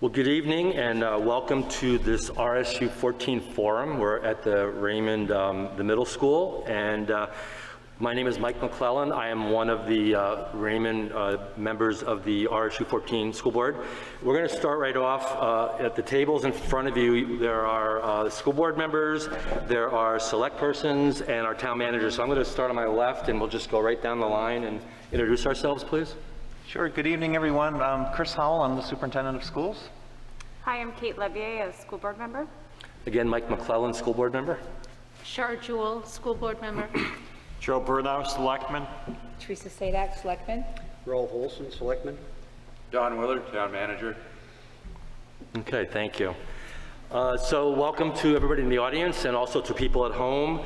Well, good evening and welcome to this RSU 14 forum. We're at the Raymond, the middle school, and my name is Mike McClellan. I am one of the Raymond members of the RSU 14 school board. We're going to start right off at the tables in front of you. There are school board members, there are select persons, and our town manager. So I'm going to start on my left, and we'll just go right down the line and introduce ourselves, please. Sure. Good evening, everyone. I'm Chris Howell. I'm the superintendent of schools. Hi, I'm Kate Levier, a school board member. Again, Mike McClellan, school board member. Char Jewell, school board member. Joe Burnau, selectman. Teresa Sadak, selectman. Rolf Olson, selectman. Don Willard, town manager. Okay, thank you. So welcome to everybody in the audience and also to people at home.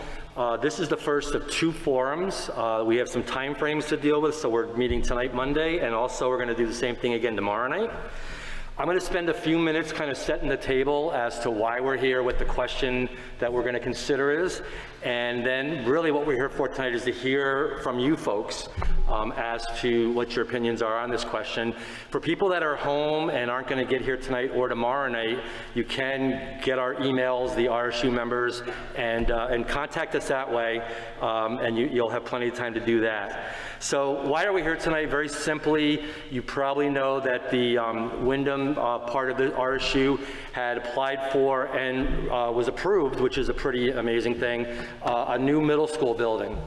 This is the first of two forums. We have some time frames to deal with, so we're meeting tonight, Monday, and also we're going to do the same thing again tomorrow night. I'm going to spend a few minutes kind of setting the table as to why we're here, what the question that we're going to consider is, and then really what we're here for tonight is to hear from you folks as to what your opinions are on this question. For people that are home and aren't going to get here tonight or tomorrow night, you can get our emails, the RSU members, and contact us that way, and you'll have plenty of time to do that. So why are we here tonight? Very simply, you probably know that the Wyndham part of the RSU had applied for and was approved, which is a pretty amazing thing, a new middle school building.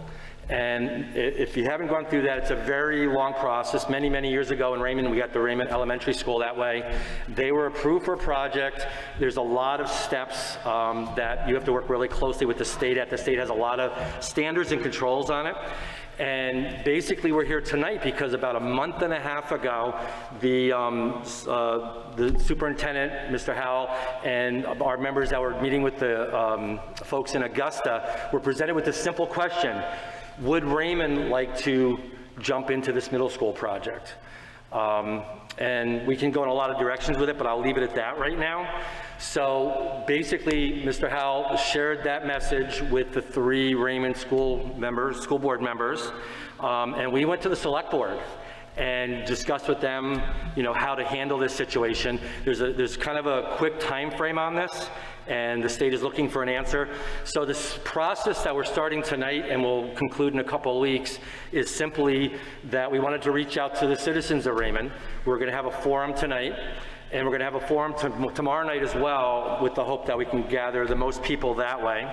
And if you haven't gone through that, it's a very long process. Many, many years ago in Raymond, we got the Raymond Elementary School that way. They were approved for a project. There's a lot of steps that you have to work really closely with the state at. The state has a lot of standards and controls on it. And basically we're here tonight because about a month and a half ago, the superintendent, Mr. Howell, and our members that were meeting with the folks in Augusta were presented with a simple question. Would Raymond like to jump into this middle school project? And we can go in a lot of directions with it, but I'll leave it at that right now. So basically, Mr. Howell shared that message with the three Raymond school board members, and we went to the select board and discussed with them, how to handle this situation. There's kind of a quick time frame on this, and the state is looking for an answer. So this process that we're starting tonight and we'll conclude in a couple of weeks is simply that we wanted to reach out to the citizens of Raymond. We're going to have a forum tonight, and we're going to have a forum tomorrow night as well, with the hope that we can gather the most people that way.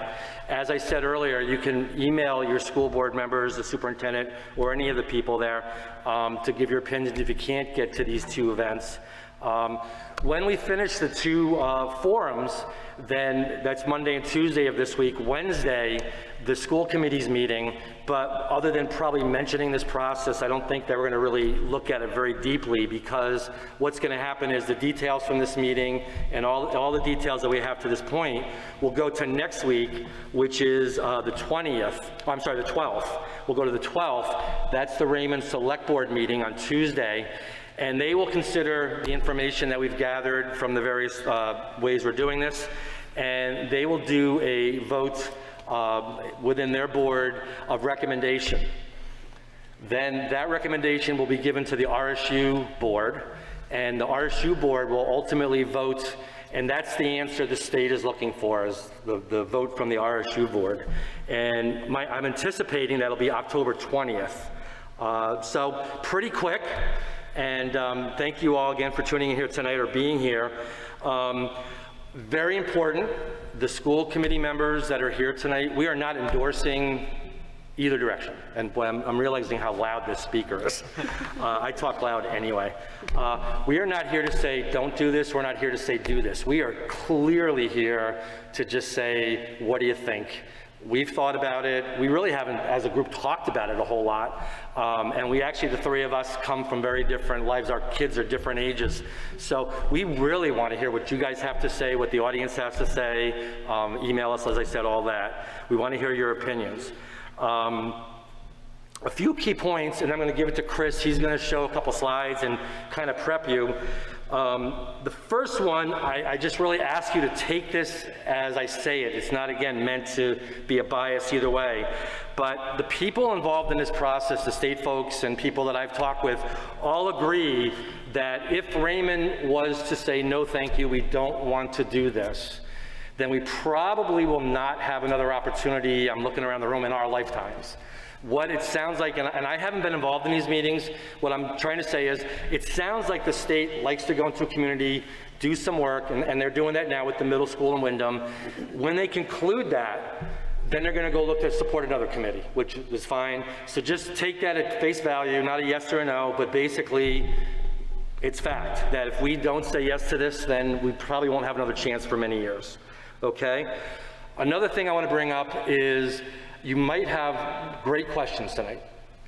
As I said earlier, you can email your school board members, the superintendent, or any of the people there to give your opinions if you can't get to these two events. When we finish the two forums, then that's Monday and Tuesday of this week. Wednesday, the school committee's meeting, but other than probably mentioning this process, I don't think that we're going to really look at it very deeply, because what's going to happen is the details from this meeting and all the details that we have to this point will go to next week, which is the 12th. We'll go to the 12th. That's the Raymond Select Board meeting on Tuesday. And they will consider the information that we've gathered from the various ways we're doing this, and they will do a vote within their board of recommendation. Then that recommendation will be given to the RSU board, and the RSU board will ultimately vote, and that's the answer the state is looking for, is the vote from the RSU board. And I'm anticipating that'll be October 20th. So pretty quick. And thank you all again for tuning in here tonight or being here. Very important, the school committee members that are here tonight, we are not endorsing either direction. And boy, I'm realizing how loud this speaker is. I talk loud anyway. We are not here to say, don't do this. We're not here to say, do this. We are clearly here to just say, what do you think? We've thought about it. We really haven't, as a group, talked about it a whole lot. And we actually, the three of us, come from very different lives. Our kids are different ages. So we really want to hear what you guys have to say, what the audience has to say. Email us, as I said, all that. We want to hear your opinions. A few key points, and I'm going to give it to Chris. He's going to show a couple slides and kind of prep you. The first one, I just really ask you to take this as I say it. It's not, again, meant to be a bias either way. But the people involved in this process, the state folks and people that I've talked with, all agree that if Raymond was to say, no, thank you, we don't want to do this, then we probably will not have another opportunity, I'm looking around the room, in our lifetimes. What it sounds like, and I haven't been involved in these meetings, what I'm trying to say is, it sounds like the state likes to go into a community, do some work, and they're doing that now with the middle school in Wyndham. When they conclude that, then they're gonna go look to support another committee, which is fine. So just take that at face value, not a yes or a no, but basically, it's fact that if we don't say yes to this, then we probably won't have another chance for many years, okay? Another thing I wanna bring up is, you might have great questions tonight,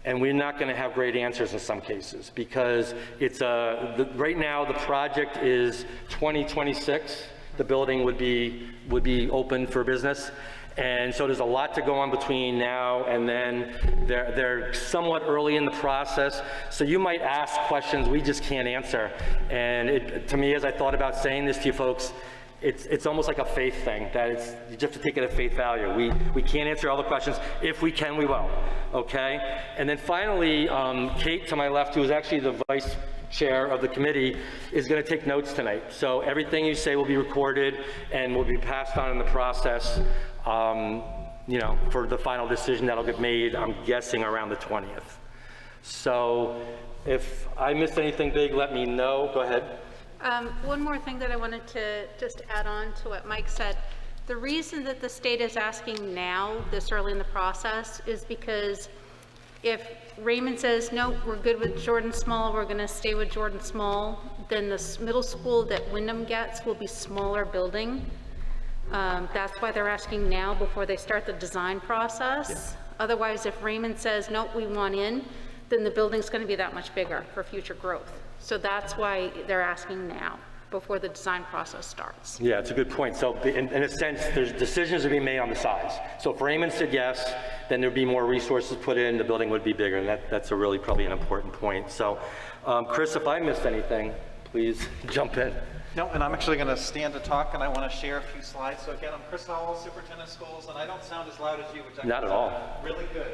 and we're not going to have great answers in some cases, because it's right now the project is 2026. The building would be open for business, and so there's a lot to go on between now and then. They're somewhat early in the process, so you might ask questions we just can't answer. And to me, as I thought about saying this to you folks, it's almost like a faith thing, that you just have to take it at faith value. We can't answer all the questions. If we can, we will, okay? And then finally, Kate to my left, who is actually the vice chair of the committee, is gonna take notes tonight. So everything you say will be recorded and will be passed on in the process, you know, for the final decision that'll get made, I'm guessing around the 20th. So if I missed anything big, let me know. Go ahead. One more thing that I wanted to just add on to what Mike said. The reason that the state is asking now, this early in the process, is because if Raymond says, no, we're good with Jordan Small, we're going to stay with Jordan Small, then the middle school that Wyndham gets will be smaller building. That's why they're asking now before they start the design process. Yeah. Otherwise, if Raymond says, nope, we want in, then the building's going to be that much bigger for future growth. So that's why they're asking now, before the design process starts. Yeah, it's a good point. So in a sense, there's decisions to be made on the size. So if Raymond said yes, then there'd be more resources put in, the building would be bigger, and that's a really probably an important point. So Chris, if I missed anything, please jump in. No, and I'm actually going to stand to talk, and I want to share a few slides. So again, I'm Chris Howell, Superintendent of Schools, and I don't sound as loud as you, which I Not at all. Really good.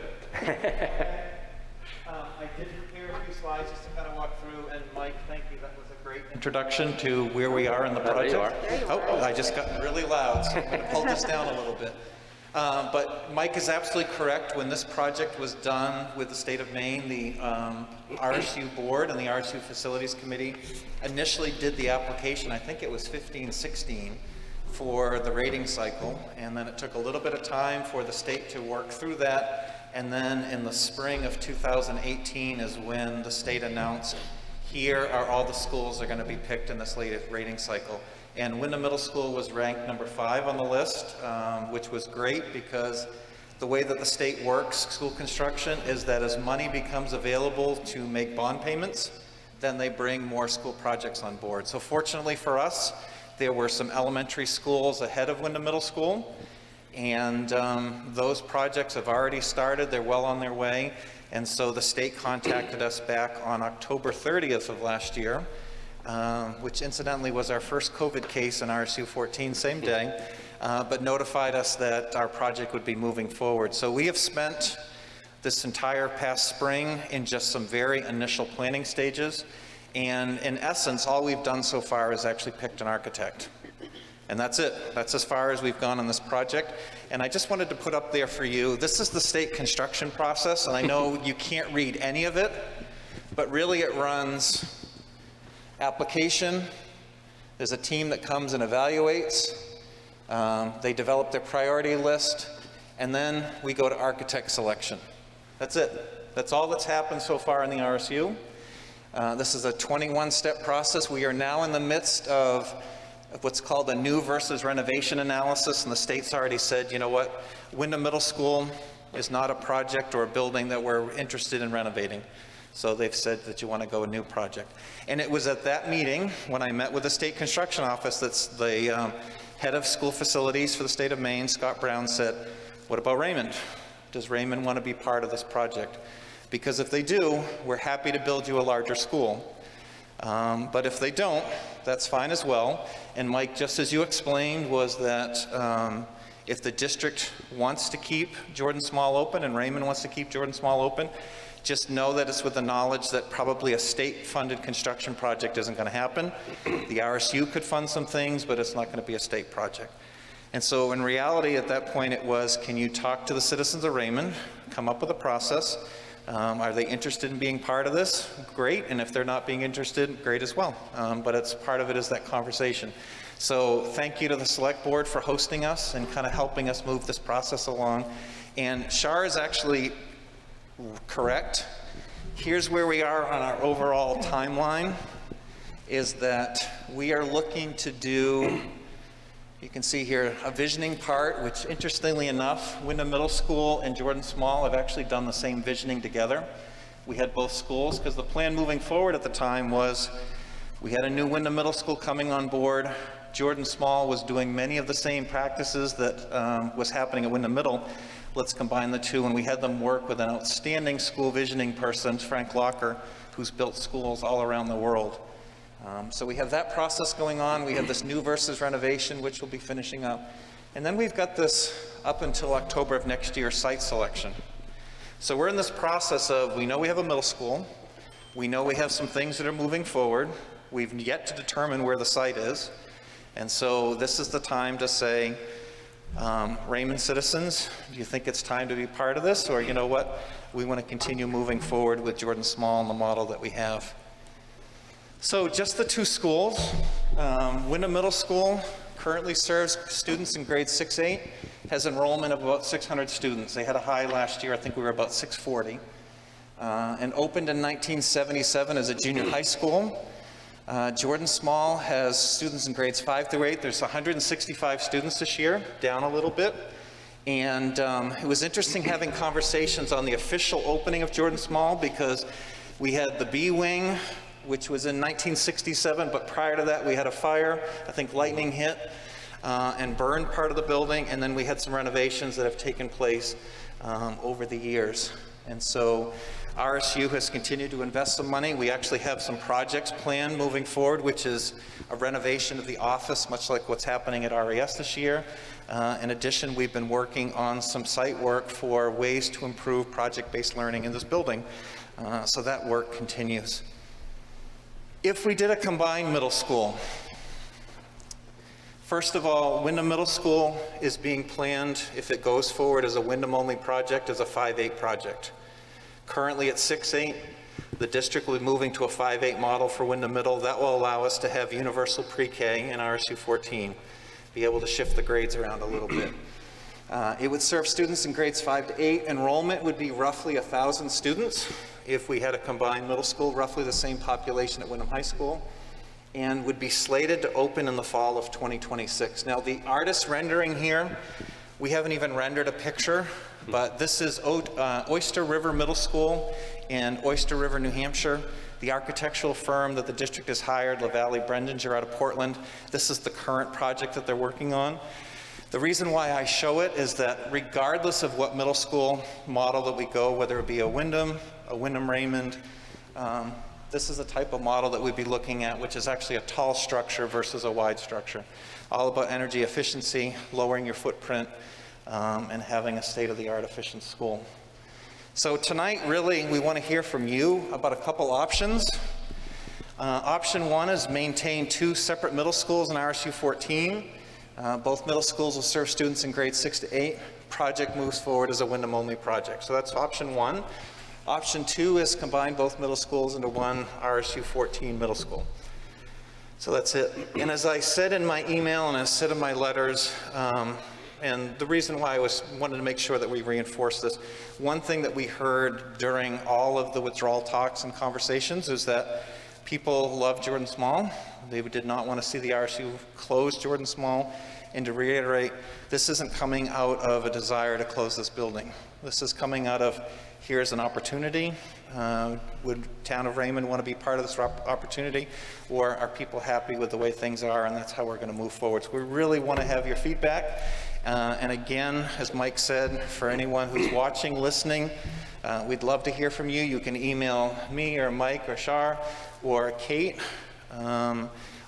I did prepare a few slides just to kind of walk through, and Mike, thank you. That was a great introduction to where we are in the project. Oh, I just got really loud, so I'm going to pull this down a little bit. But Mike is absolutely correct. When this project was done with the state of Maine, the RSU Board and the RSU Facilities Committee initially did the application, I think it was 15-16, for the rating cycle, and then it took a little bit of time for the state to work through that. And then in the spring of 2018 is when the state announced, here are all the schools that are going to be picked in this latest rating cycle. And Wyndham Middle School was ranked number 5 on the list, which was great because the way that the state works school construction is that as money becomes available to make bond payments, then they bring more school projects on board. So fortunately for us, there were some elementary schools ahead of Wyndham Middle School. And those projects have already started. They're well on their way. And so the state contacted us back on October 30th of last year, which incidentally was our first COVID case in RSU 14, same day, but notified us that our project would be moving forward. So we have spent this entire past spring in just some very initial planning stages. And in essence, all we've done so far is actually picked an architect. And that's it. That's as far as we've gone on this project. And I just wanted to put up there for you, this is the state construction process, and I know you can't read any of it, but really it runs application, there's a team that comes and evaluates, they develop their priority list, and then we go to architect selection. That's it. That's all that's happened so far in the RSU. This is a 21-step process. We are now in the midst of what's called a new versus renovation analysis, and the state's already said, you know what, Wyndham Middle School is not a project or a building that we're interested in renovating. So they've said that you want to go a new project. And it was at that meeting when I met with the state construction office that's the head of school facilities for the state of Maine, Scott Brown, said, what about Raymond? Does Raymond want to be part of this project? Because if they do, we're happy to build you a larger school. But if they don't, that's fine as well. And Mike, just as you explained, was that if the district wants to keep Jordan Small open and Raymond wants to keep Jordan Small open, just know that it's with the knowledge that probably a state-funded construction project isn't going to happen. The RSU could fund some things, but it's not going to be a state project. And so in reality, at that point, it was, can you talk to the citizens of Raymond, come up with a process? Are they interested in being part of this? Great. And if they're not being interested, great as well. But it's part of it is that conversation. So thank you to the Select Board for hosting us and kind of helping us move this process along. And Shar is actually correct. Here's where we are on our overall timeline, is that we are looking to do, you can see here, a visioning part, which interestingly enough, Wyndham Middle School and Jordan Small have actually done the same visioning together. We had both schools, because the plan moving forward at the time was we had a new Wyndham Middle School coming on board. Jordan Small was doing many of the same practices that was happening at Wyndham Middle. Let's combine the two, and we had them work with an outstanding school visioning person, Frank Locker, who's built schools all around the world. So we have that process going on. We have this new versus renovation, which we'll be finishing up. And then we've got this up until October of next year site selection. So we're in this process of, we know we have a middle school. We know we have some things that are moving forward. We've yet to determine where the site is. And so this is the time to say, Raymond citizens, do you think it's time to be part of this? Or you know what, we want to continue moving forward with Jordan Small and the model that we have. So just the two schools. Wyndham Middle School currently serves students in grades 6-8, has enrollment of about 600 students. They had a high last year, I think we were about 640. And opened in 1977 as a junior high school. Jordan Small has students in grades 5 through 8. There's 165 students this year, down a little bit. And it was interesting having conversations on the official opening of Jordan Small, because we had the B wing, which was in 1967, but prior to that we had a fire. I think lightning hit and burned part of the building, and then we had some renovations that have taken place over the years. And so RSU has continued to invest some money. We actually have some projects planned moving forward, which is a renovation of the office, much like what's happening at RES this year. In addition, we've been working on some site work for ways to improve project-based learning in this building. So that work continues. If we did a combined middle school, first of all, Wyndham Middle School is being planned, if it goes forward as a Wyndham-only project, as a 5-8 project. Currently at 6-8, the district will be moving to a 5-8 model for Wyndham Middle. That will allow us to have universal pre-K in RSU 14, be able to shift the grades around a little bit. It would serve students in grades 5 to 8. Enrollment would be roughly 1,000 students if we had a combined middle school, roughly the same population at Wyndham High School, and would be slated to open in the fall of 2026. Now, the artist rendering here, we haven't even rendered a picture, but this is Oyster River Middle School in Oyster River, New Hampshire. The architectural firm that the district has hired, LaValle Brendinger out of Portland, this is the current project that they're working on. The reason why I show it is that regardless of what middle school model that we go, whether it be a Wyndham Raymond, this is the type of model that we'd be looking at, which is actually a tall structure versus a wide structure. All about energy efficiency, lowering your footprint, and having a state-of-the-art efficient school. So tonight, really, we want to hear from you about a couple options. Option one is maintain 2 separate middle schools in RSU 14. Both middle schools will serve students in grades 6 to 8. Project moves forward as a Wyndham-only project. So that's option one. Option two is combine both middle schools into one RSU 14 middle school. So that's it. And as I said in my email and I said in my letters, and the reason why I wanted to make sure that we reinforce this, one thing that we heard during all of the withdrawal talks and conversations is that people love Jordan Small. They did not want to see the RSU close Jordan Small. And to reiterate, this isn't coming out of a desire to close this building. This is coming out of, here's an opportunity. Would Town of Raymond want to be part of this opportunity? Or are people happy with the way things are, and that's how we're going to move forward? So we really want to have your feedback. And again, as Mike said, for anyone who's watching, listening, we'd love to hear from you. You can email me or Mike or Shar or Kate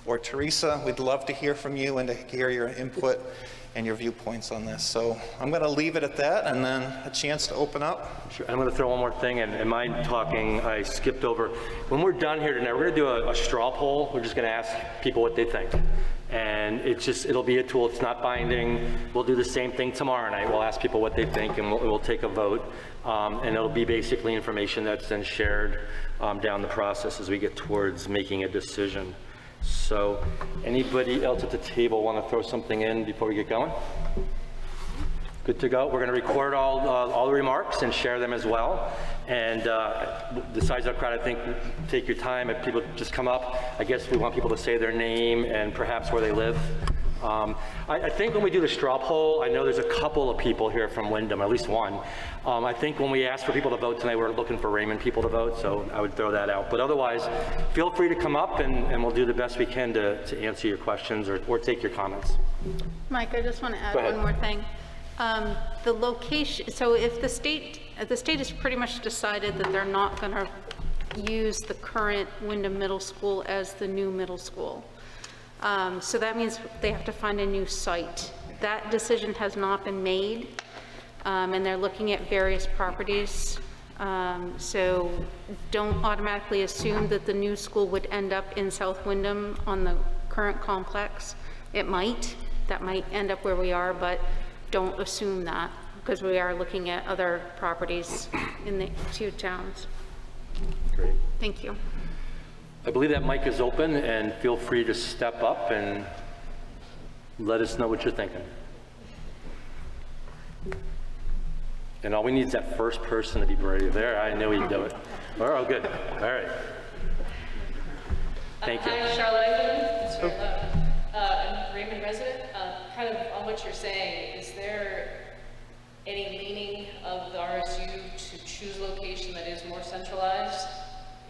or Teresa. We'd love to hear from you and to hear your input and your viewpoints on this. So I'm going to leave it at that, and then a chance to open up. Sure. I'm going to throw one more thing in my talking. I skipped over. When we're done here tonight, we're going to do a straw poll. We're just going to ask people what they think. And it'll be a tool. It's not binding. We'll do the same thing tomorrow night. We'll ask people what they think, and we'll take a vote. And it'll be basically information that's then shared down the process as we get towards making a decision. So anybody else at the table want to throw something in before we get going? Good to go. We're going to record all the remarks and share them as well. And the size of the crowd, I think, take your time. If people just come up, I guess we want people to say their name and perhaps where they live. I think when we do the straw poll, I know there's a couple of people here from Wyndham, at least one. I think when we ask for people to vote tonight, we're looking for Raymond people to vote, so I would throw that out. But otherwise, feel free to come up and we'll do the best we can to answer your questions or take your comments. Mike, I just want to add Go ahead. one more thing. The location, so if the state has pretty much decided that they're not going to use the current Wyndham Middle School as the new middle school. So that means they have to find a new site. That decision has not been made, and they're looking at various properties. So don't automatically assume that the new school would end up in South Wyndham on the current complex. It might. That might end up where we are, but don't assume that, because we are looking at other properties in the two towns. Great. Thank you. I believe that mic is open, and feel free to step up and let us know what you're thinking. And all we need is that first person to be ready. There, I knew he'd do it. Oh, good. All right. Thank you. Hi, Charlotte Eichmann. It's very loud. I'm a Raymond resident. Kind of on what you're saying, is there any leaning of the RSU to choose a location that is more centralized?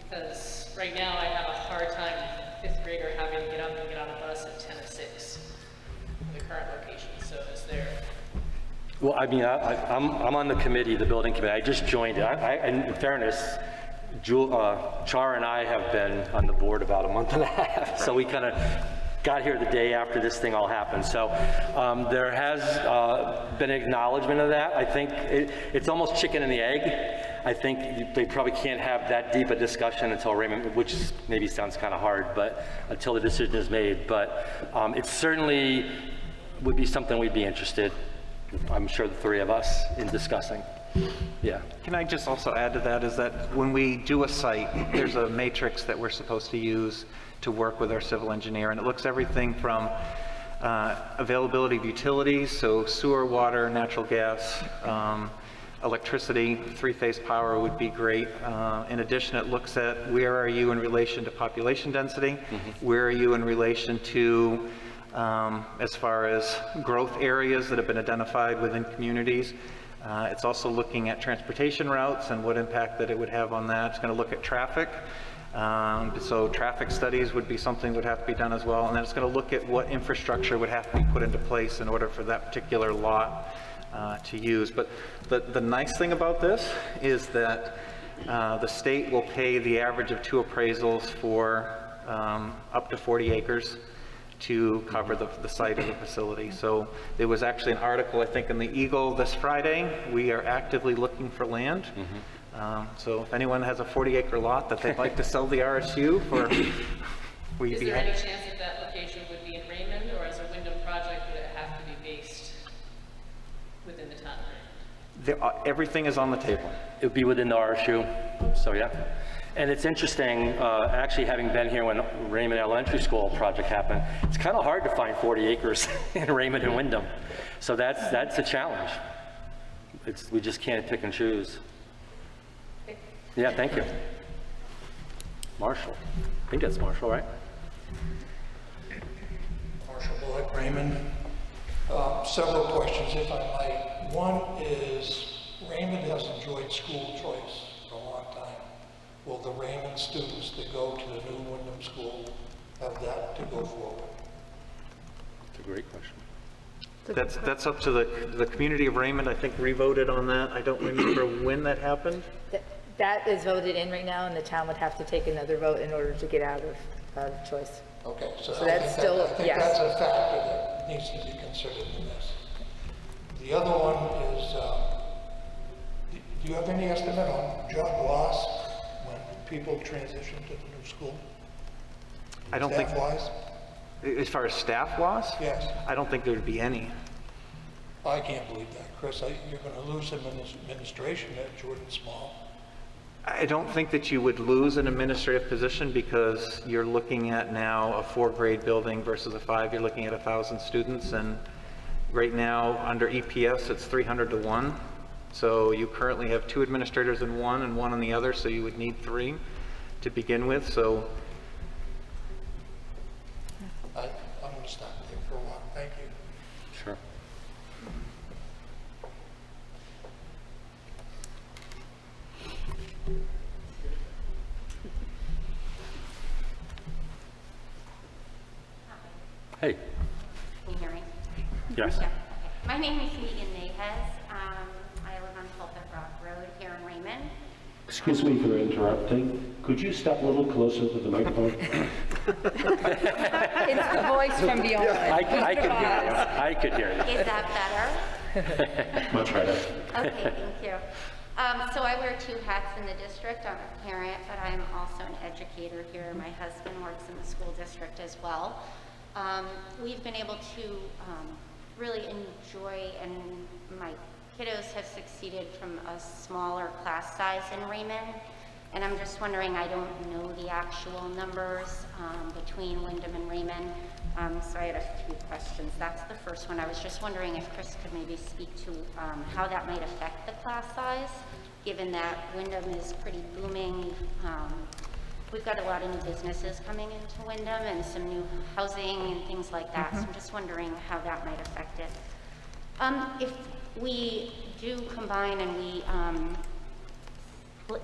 Because right now I have a hard time, fifth grader, having to get up and get on a bus at 10 to 6 for the current location. So is there? Well, I mean, I'm on the committee, the building committee. I just joined it. In fairness, Char and I have been on the board about a month and a half. So we kind of got here the day after this thing all happened. So there has been an acknowledgement of that. I think it's almost chicken and the egg. I think they probably can't have that deep a discussion until Raymond, which maybe sounds kind of hard, but until the decision is made. But it certainly would be something we'd be interested, I'm sure the three of us, in discussing. Yeah. Can I just also add to that is that when we do a site, there's a matrix that we're supposed to use to work with our civil engineer, and it looks everything from availability of utilities, so sewer, water, natural gas, electricity, three-phase power would be great. In addition, it looks at where are you in relation to population density, where are you in relation to as far as growth areas that have been identified within communities. It's also looking at transportation routes and what impact that it would have on that. It's going to look at traffic. So traffic studies would be something that would have to be done as well. And then it's going to look at what infrastructure would have to be put into place in order for that particular lot to use. But the nice thing about this is that the state will pay the average of 2 appraisals for up to 40 acres to cover the site of the facility. So there was actually an article, I think, in the Eagle this Friday. We are actively looking for land. So if anyone has a 40-acre lot that they'd like to sell the RSU for, Is there any chance that that location would be in Raymond, or as a Wyndham project, would it have to be based within the town? Everything is on the table. It would be within the RSU, so yeah. And it's interesting, actually having been here when Raymond Elementary School project happened, it's kind of hard to find 40 acres in Raymond and Wyndham. So that's a challenge. We just can't pick and choose. Yeah, thank you. Marshall. I think that's Marshall, right? Marshall Bullock, Raymond. Several questions, if I might. One is, Raymond has enjoyed school choice for a long time. Will the Raymond students that go to the new Wyndham School have that to go forward? That's a great question. That's up to the community of Raymond. I think re-voted on that. I don't remember when that happened. That is voted in right now, and the town would have to take another vote in order to get out of choice. Okay, so So I that's think still- I think yes. that's a factor that needs to be considered in this. The other one is, do you have any estimate on job loss when people transition to the new school? I don't think, Staff-wise? as far as staff loss? Yes. I don't think there would be any. I can't believe that, Chris. You're going to lose some administration at Jordan Small. I don't think that you would lose an administrative position because you're looking at now a 4-grade building versus a 5. You're looking at 1,000 students, and right now under EPS it's 300 to 1. So you currently have 2 administrators in one and 1 in the other, so you would need 3 to begin with. So I'm going to stop there for a while. Thank you. Sure. Hey. Can you hear me? Yes. Yeah. Okay. My name is Megan Mayhes. I live on Pulpit Rock Road here in Raymond. Excuse me for interrupting. Could you step a little closer to the microphone? It's the voice from beyond. I could hear you. I could hear you. Is that better? Much better. Okay, thank you. So I wear 2 hats in the district. I'm a parent, but I'm also an educator here. My husband works in the school district as well. We've been able to really enjoy, and my kiddos have succeeded from a smaller class size in Raymond. And I'm just wondering, I don't know the actual numbers between Wyndham and Raymond. So I had a few questions. That's the first one. I was just wondering if Chris could maybe speak to how that might affect the class size, given that Wyndham is pretty booming. We've got a lot of new businesses coming into Wyndham and some new housing and things like that. So I'm just wondering how that might affect it. If we do combine and we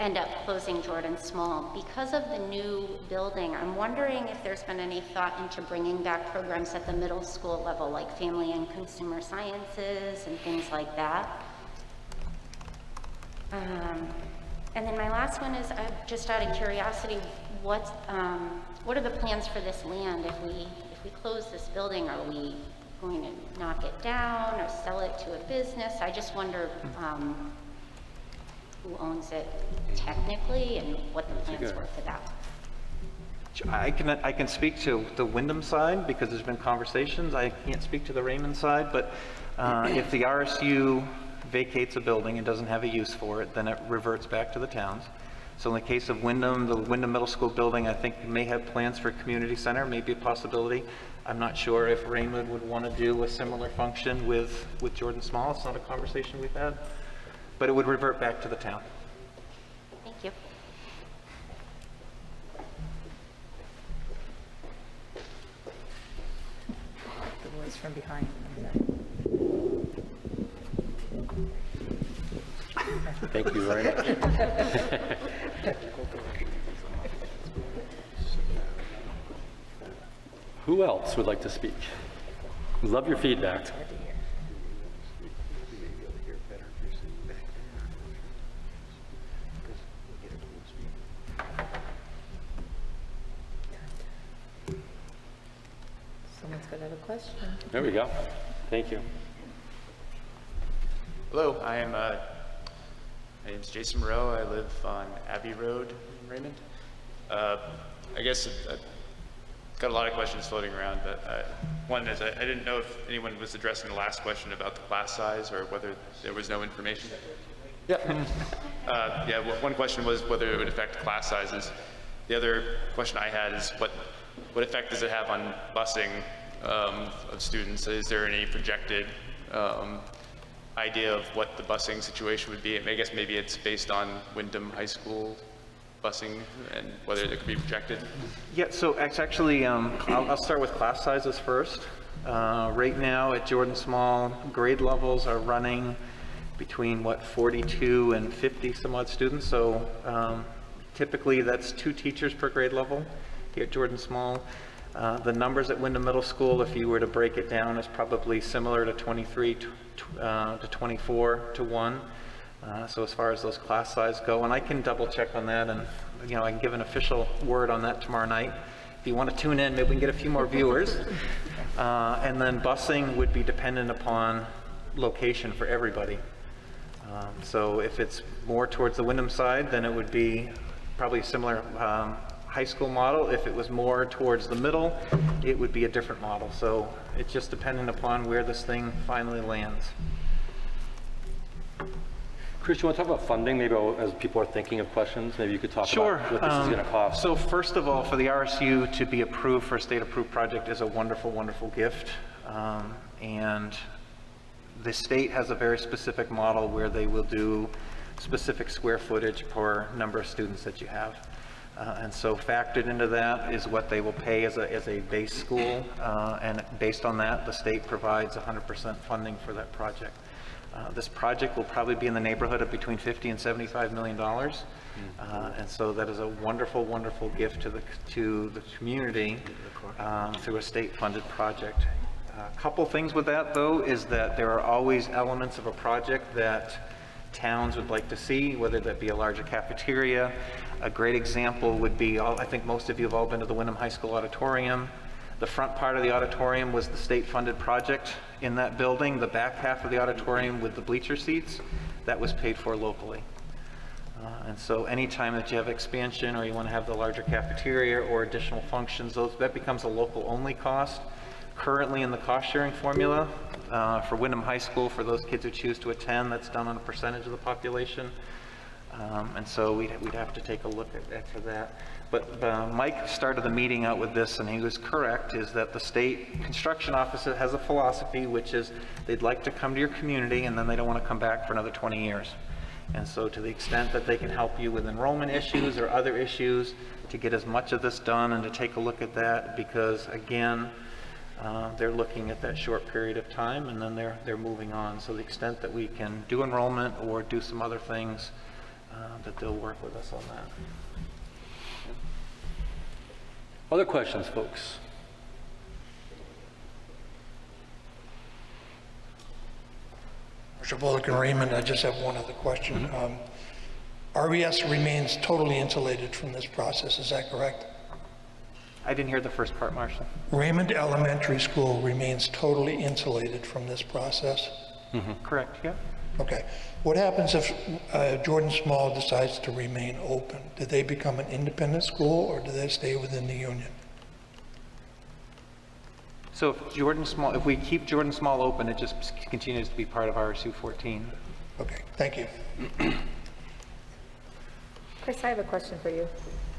end up closing Jordan Small, because of the new building, I'm wondering if there's been any thought into bringing back programs at the middle school level, like family and consumer sciences and things like that. And then my last one is, just out of curiosity, what are the plans for this land? If we close this building, are we going to knock it down or sell it to a business? I just wonder who owns it technically and what the plans were for that. I can speak to the Wyndham side because there's been conversations. I can't speak to the Raymond side, but if the RSU vacates a building and doesn't have a use for it, then it reverts back to the towns. So in the case of Wyndham, the Wyndham Middle School building, I think may have plans for a community center, maybe a possibility. I'm not sure if Raymond would want to do a similar function with Jordan Small. It's not a conversation we've had, but it would revert back to the town. Thank you. The voice from behind. Thank you very much. Who else would like to speak? Love your feedback. Someone's got a question. There we go. Thank you. Hello, my name's Jason Moreau. I live on Abbey Road in Raymond. I guess I've got a lot of questions floating around, but one is I didn't know if anyone was addressing the last question about the class size or whether there was no information. Yeah. Yeah, one question was whether it would affect class sizes. The other question I had is what effect does it have on busing of students? Is there any projected idea of what the busing situation would be? I guess maybe it's based on Wyndham High School busing and whether it could be projected. Yeah, so it's actually, I'll start with class sizes first. Right now at Jordan Small, grade levels are running between 42 and 50 some odd students. So typically that's 2 teachers per grade level here at Jordan Small. The numbers at Wyndham Middle School, if you were to break it down, is probably similar to 23 to 24 to 1. So as far as those class size go, and I can double check on that, and I can give an official word on that tomorrow night. If you want to tune in, maybe we can get a few more viewers. And then busing would be dependent upon location for everybody. So if it's more towards the Wyndham side, then it would be probably a similar high school model. If it was more towards the middle, it would be a different model. So it's just dependent upon where this thing finally lands. Chris, you want to talk about funding, maybe as people are thinking of questions? Maybe you could talk Sure. about what this is going to cost. So first of all, for the RSU to be approved for a state-approved project is a wonderful, wonderful gift. And the state has a very specific model where they will do specific square footage per number of students that you have. And so factored into that is what they will pay as a base school. And based on that, the state provides 100% funding for that project. This project will probably be in the neighborhood of between $50 and $75 million. And so that is a wonderful, wonderful gift to the community through a state-funded project. A couple things with that, though, is that there are always elements of a project that towns would like to see, whether that be a larger cafeteria. A great example would be, I think most of you have all been to the Wyndham High School auditorium. The front part of the auditorium was the state-funded project in that building. The back half of the auditorium with the bleacher seats, that was paid for locally. And so anytime that you have expansion or you want to have the larger cafeteria or additional functions, that becomes a local-only cost. Currently in the cost-sharing formula for Wyndham High School, for those kids who choose to attend, that's done on a percentage of the population. And so we'd have to take a look at that. But Mike started the meeting out with this, and he was correct, is that the state construction office has a philosophy, which is they'd like to come to your community, and then they don't want to come back for another 20 years. And so to the extent that they can help you with enrollment issues or other issues, to get as much of this done and to take a look at that, because again, they're looking at that short period of time, and then they're moving on. So the extent that we can do enrollment or do some other things, that they'll work with us on that. Other questions, folks? Mr. Bullock and Raymond, I just have one other question. RES remains totally insulated from this process, is that correct? I didn't hear the first part, Marshall. Raymond Elementary School remains totally insulated from this process? Correct, yeah. Okay. What happens if Jordan Small decides to remain open? Do they become an independent school, or do they stay within the union? So if we keep Jordan Small open, it just continues to be part of RSU 14. Okay, thank you. Chris, I have a question for you.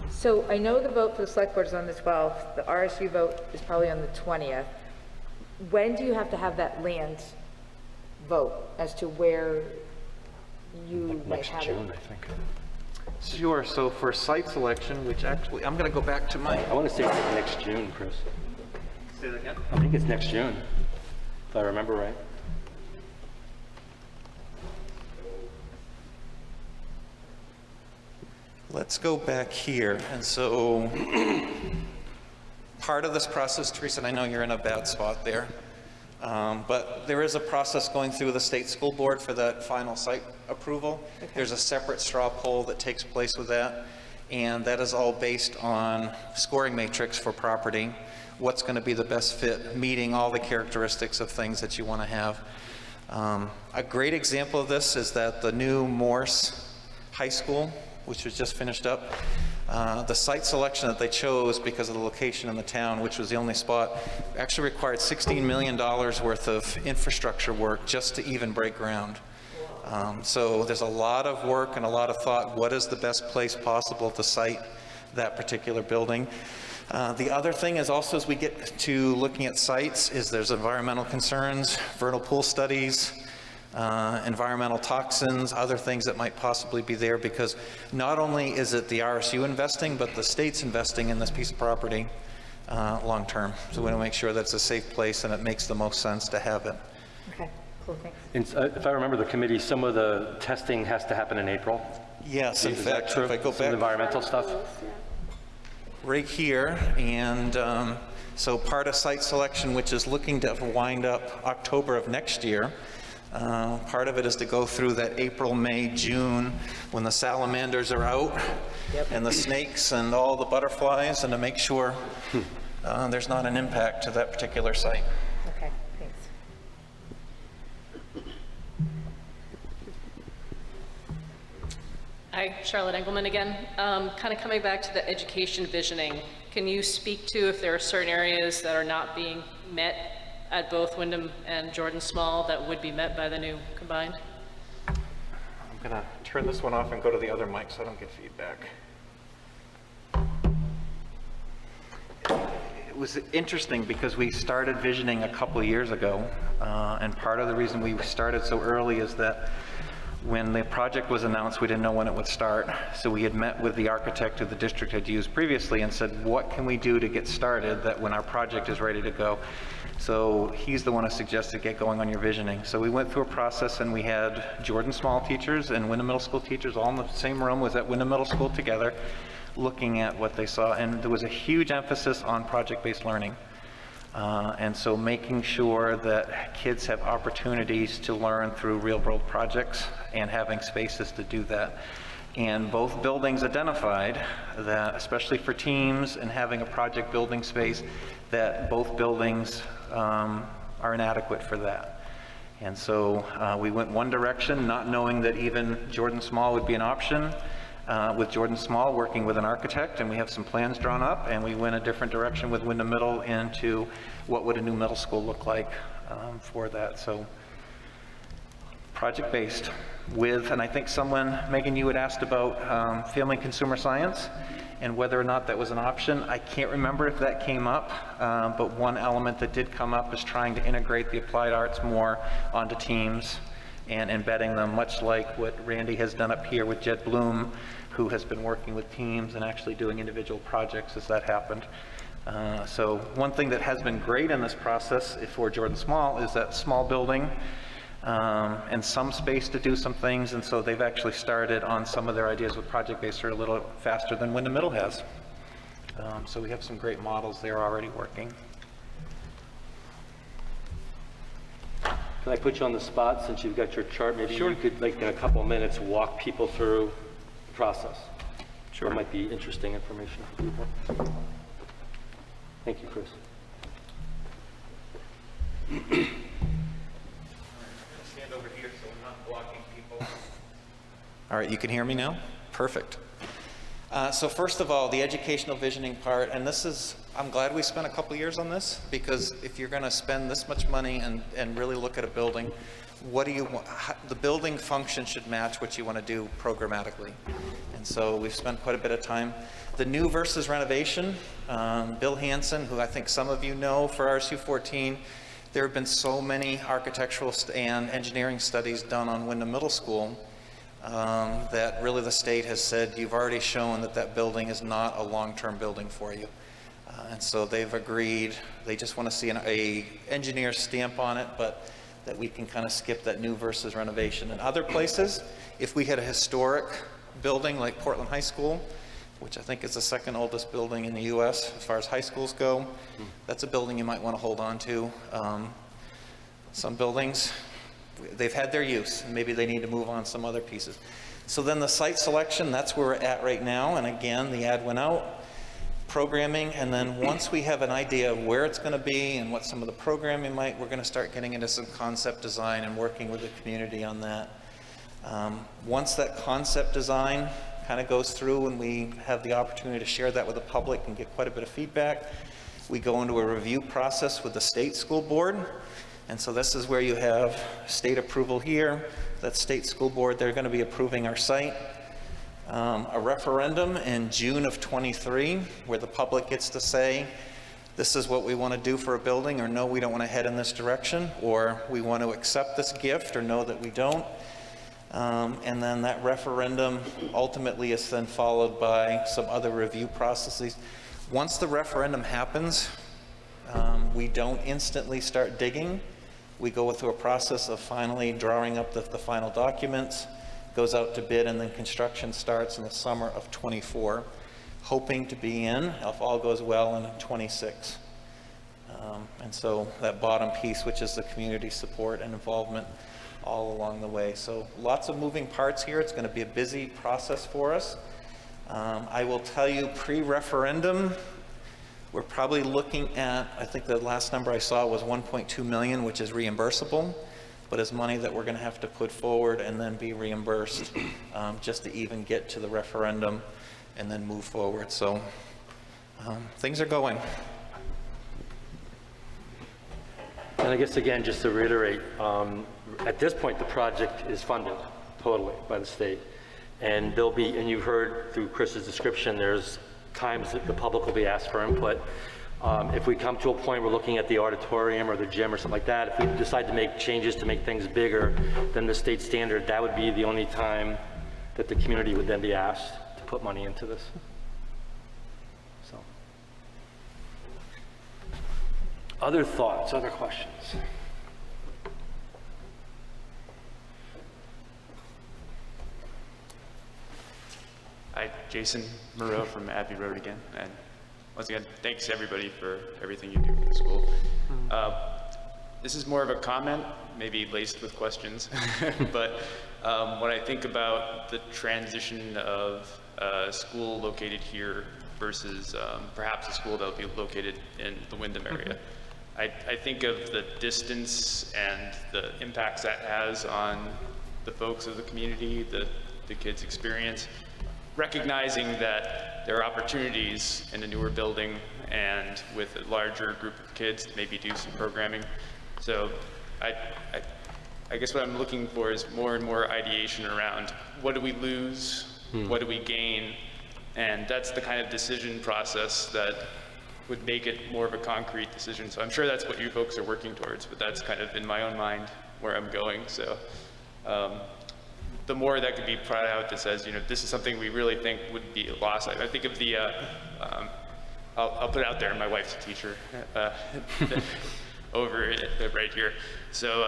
So I know the vote for the select board is on the 12th. The RSU vote is probably on the 20th. When do you have to have that land vote as to where you might Next have June, it? I think. Sure, so for site selection, which actually, I'm going to go back to my... I want to say it's next June, Chris. Say that again? I think it's next June, if I remember right. Let's go back here. And so part of this process, Teresa, and I know you're in a bad spot there, but there is a process going through the state school board for that final site approval. Okay. There's a separate straw poll that takes place with that, and that is all based on scoring matrix for property, what's going to be the best fit, meeting all the characteristics of things that you want to have. A great example of this is that the new Morse High School, which was just finished up, the site selection that they chose because of the location in the town, which was the only spot, actually required $16 million worth of infrastructure work just to even break ground. So there's a lot of work and a lot of thought, what is the best place possible to site that particular building. The other thing is also, as we get to looking at sites, is there's environmental concerns, vernal pool studies, environmental toxins, other things that might possibly be there, because not only is it the RSU investing, but the state's investing in this piece of property long term. So we want to make sure that's a safe place and it makes the most sense to have it. Okay, cool, thanks. And if I remember the committee, some of the testing has to happen in April. Yes, in fact, if I go Some back environmental stuff. right here, and So part of site selection, which is looking to wind up October of next year, part of it is to go through that April, May, June, when the salamanders are out, and the snakes and all the butterflies, and to make sure there's not an impact to that particular site. Okay, thanks. Hi, Charlotte Engelman again. Kind of coming back to the education visioning, can you speak to if there are certain areas that are not being met at both Wyndham and Jordan Small that would be met by the new combined? I'm going to turn this one off and go to the other mic so I don't get feedback. It was interesting because we started visioning a couple of years ago, and part of the reason we started so early is that when the project was announced, we didn't know when it would start. So we had met with the architect who the district had used previously and said, what can we do to get started that when our project is ready to go? So he's the one who suggested get going on your visioning. So we went through a process, and we had Jordan Small teachers and Wyndham Middle School teachers all in the same room, was at Wyndham Middle School together, looking at what they saw. And there was a huge emphasis on project-based learning. And so making sure that kids have opportunities to learn through real-world projects and having spaces to do that. And both buildings identified that, especially for teams and having a project building space, that both buildings are inadequate for that. And so we went one direction, not knowing that even Jordan Small would be an option. With Jordan Small working with an architect, and we have some plans drawn up, and we went a different direction with Wyndham Middle into what would a new middle school look like for that. So project-based with, and I think someone, Megan, you had asked about family consumer science and whether or not that was an option. I can't remember if that came up, but one element that did come up is trying to integrate the applied arts more onto teams and embedding them, much like what Randy has done up here with Jed Bloom, who has been working with teams and actually doing individual projects as that happened. So one thing that has been great in this process for Jordan Small is that small building and some space to do some things, and so they've actually started on some of their ideas with project-based are a little faster than Wyndham Middle has. So we have some great models there already working. Can I put you on the spot since you've got your chart? Maybe you could, like, in a couple of minutes, walk people through the process. Sure. That might be interesting information for people. Thank you, Chris. Stand over here so I'm not blocking people. All right, you can hear me now? Perfect. So first of all, the educational visioning part, and this is, I'm glad we spent a couple years on this, because if you're going to spend this much money and really look at a building, what do you want? The building function should match what you want to do programmatically. And so we've spent quite a bit of time. The new versus renovation, Bill Hansen, who I think some of you know for RSU 14, there have been so many architectural and engineering studies done on Wyndham Middle School that really the state has said, you've already shown that that building is not a long-term building for you. And so they've agreed, they just want to see an engineer stamp on it, but that we can kind of skip that new versus renovation. In other places, if we had a historic building like Portland High School, which I think is the second oldest building in the US as far as high schools go, that's a building you might want to hold on to. Some buildings, they've had their use, and maybe they need to move on some other pieces. So then the site selection, that's where we're at right now, and again, the ad went out, programming, and then once we have an idea of where it's going to be and what some of the programming might, we're going to start getting into some concept design and working with the community on that. Once that concept design kind of goes through and we have the opportunity to share that with the public and get quite a bit of feedback, we go into a review process with the state school board. And so this is where you have state approval here. That state school board, they're going to be approving our site. A referendum in June of 23, where the public gets to say, this is what we want to do for a building, or no, we don't want to head in this direction, or we want to accept this gift, or no, that we don't. And then that referendum ultimately is then followed by some other review processes. Once the referendum happens, we don't instantly start digging. We go through a process of finally drawing up the final documents, goes out to bid, and then construction starts in the summer of 24, hoping to be in, if all goes well, in 26. And so that bottom piece, which is the community support and involvement all along the way. So lots of moving parts here. It's going to be a busy process for us. I will tell you, pre-referendum, we're probably looking at, I think the last number I saw was 1.2 million, which is reimbursable, but is money that we're going to have to put forward and then be reimbursed just to even get to the referendum and then move forward. So things are going. And I guess, again, just to reiterate, at this point, the project is funded totally by the state. And there'll be, and you've heard through Chris's description, there's times that the public will be asked for input. If we come to a point we're looking at the auditorium or the gym or something like that, if we decide to make changes to make things bigger than the state standard, that would be the only time that the community would then be asked to put money into this. So, other thoughts, other questions? Hi, Jason Moreau from Abbey Road again. And once again, thanks everybody for everything you do for the school. This is more of a comment, maybe laced with questions, but when I think about the transition of a school located here versus perhaps a school that will be located in the Wyndham area, I think of the distance and the impacts that has on the folks of the community, the kids' experience, recognizing that there are opportunities in a newer building and with a larger group of kids to maybe do some programming. So I guess what I'm looking for is more and more ideation around what do we lose, what do we gain, and that's the kind of decision process that would make it more of a concrete decision. So I'm sure that's what you folks are working towards, but that's kind of in my own mind where I'm going. So the more that could be brought out that says, you know, this is something we really think would be a loss. I think of the, I'll put it out there, my wife's a teacher over right here. So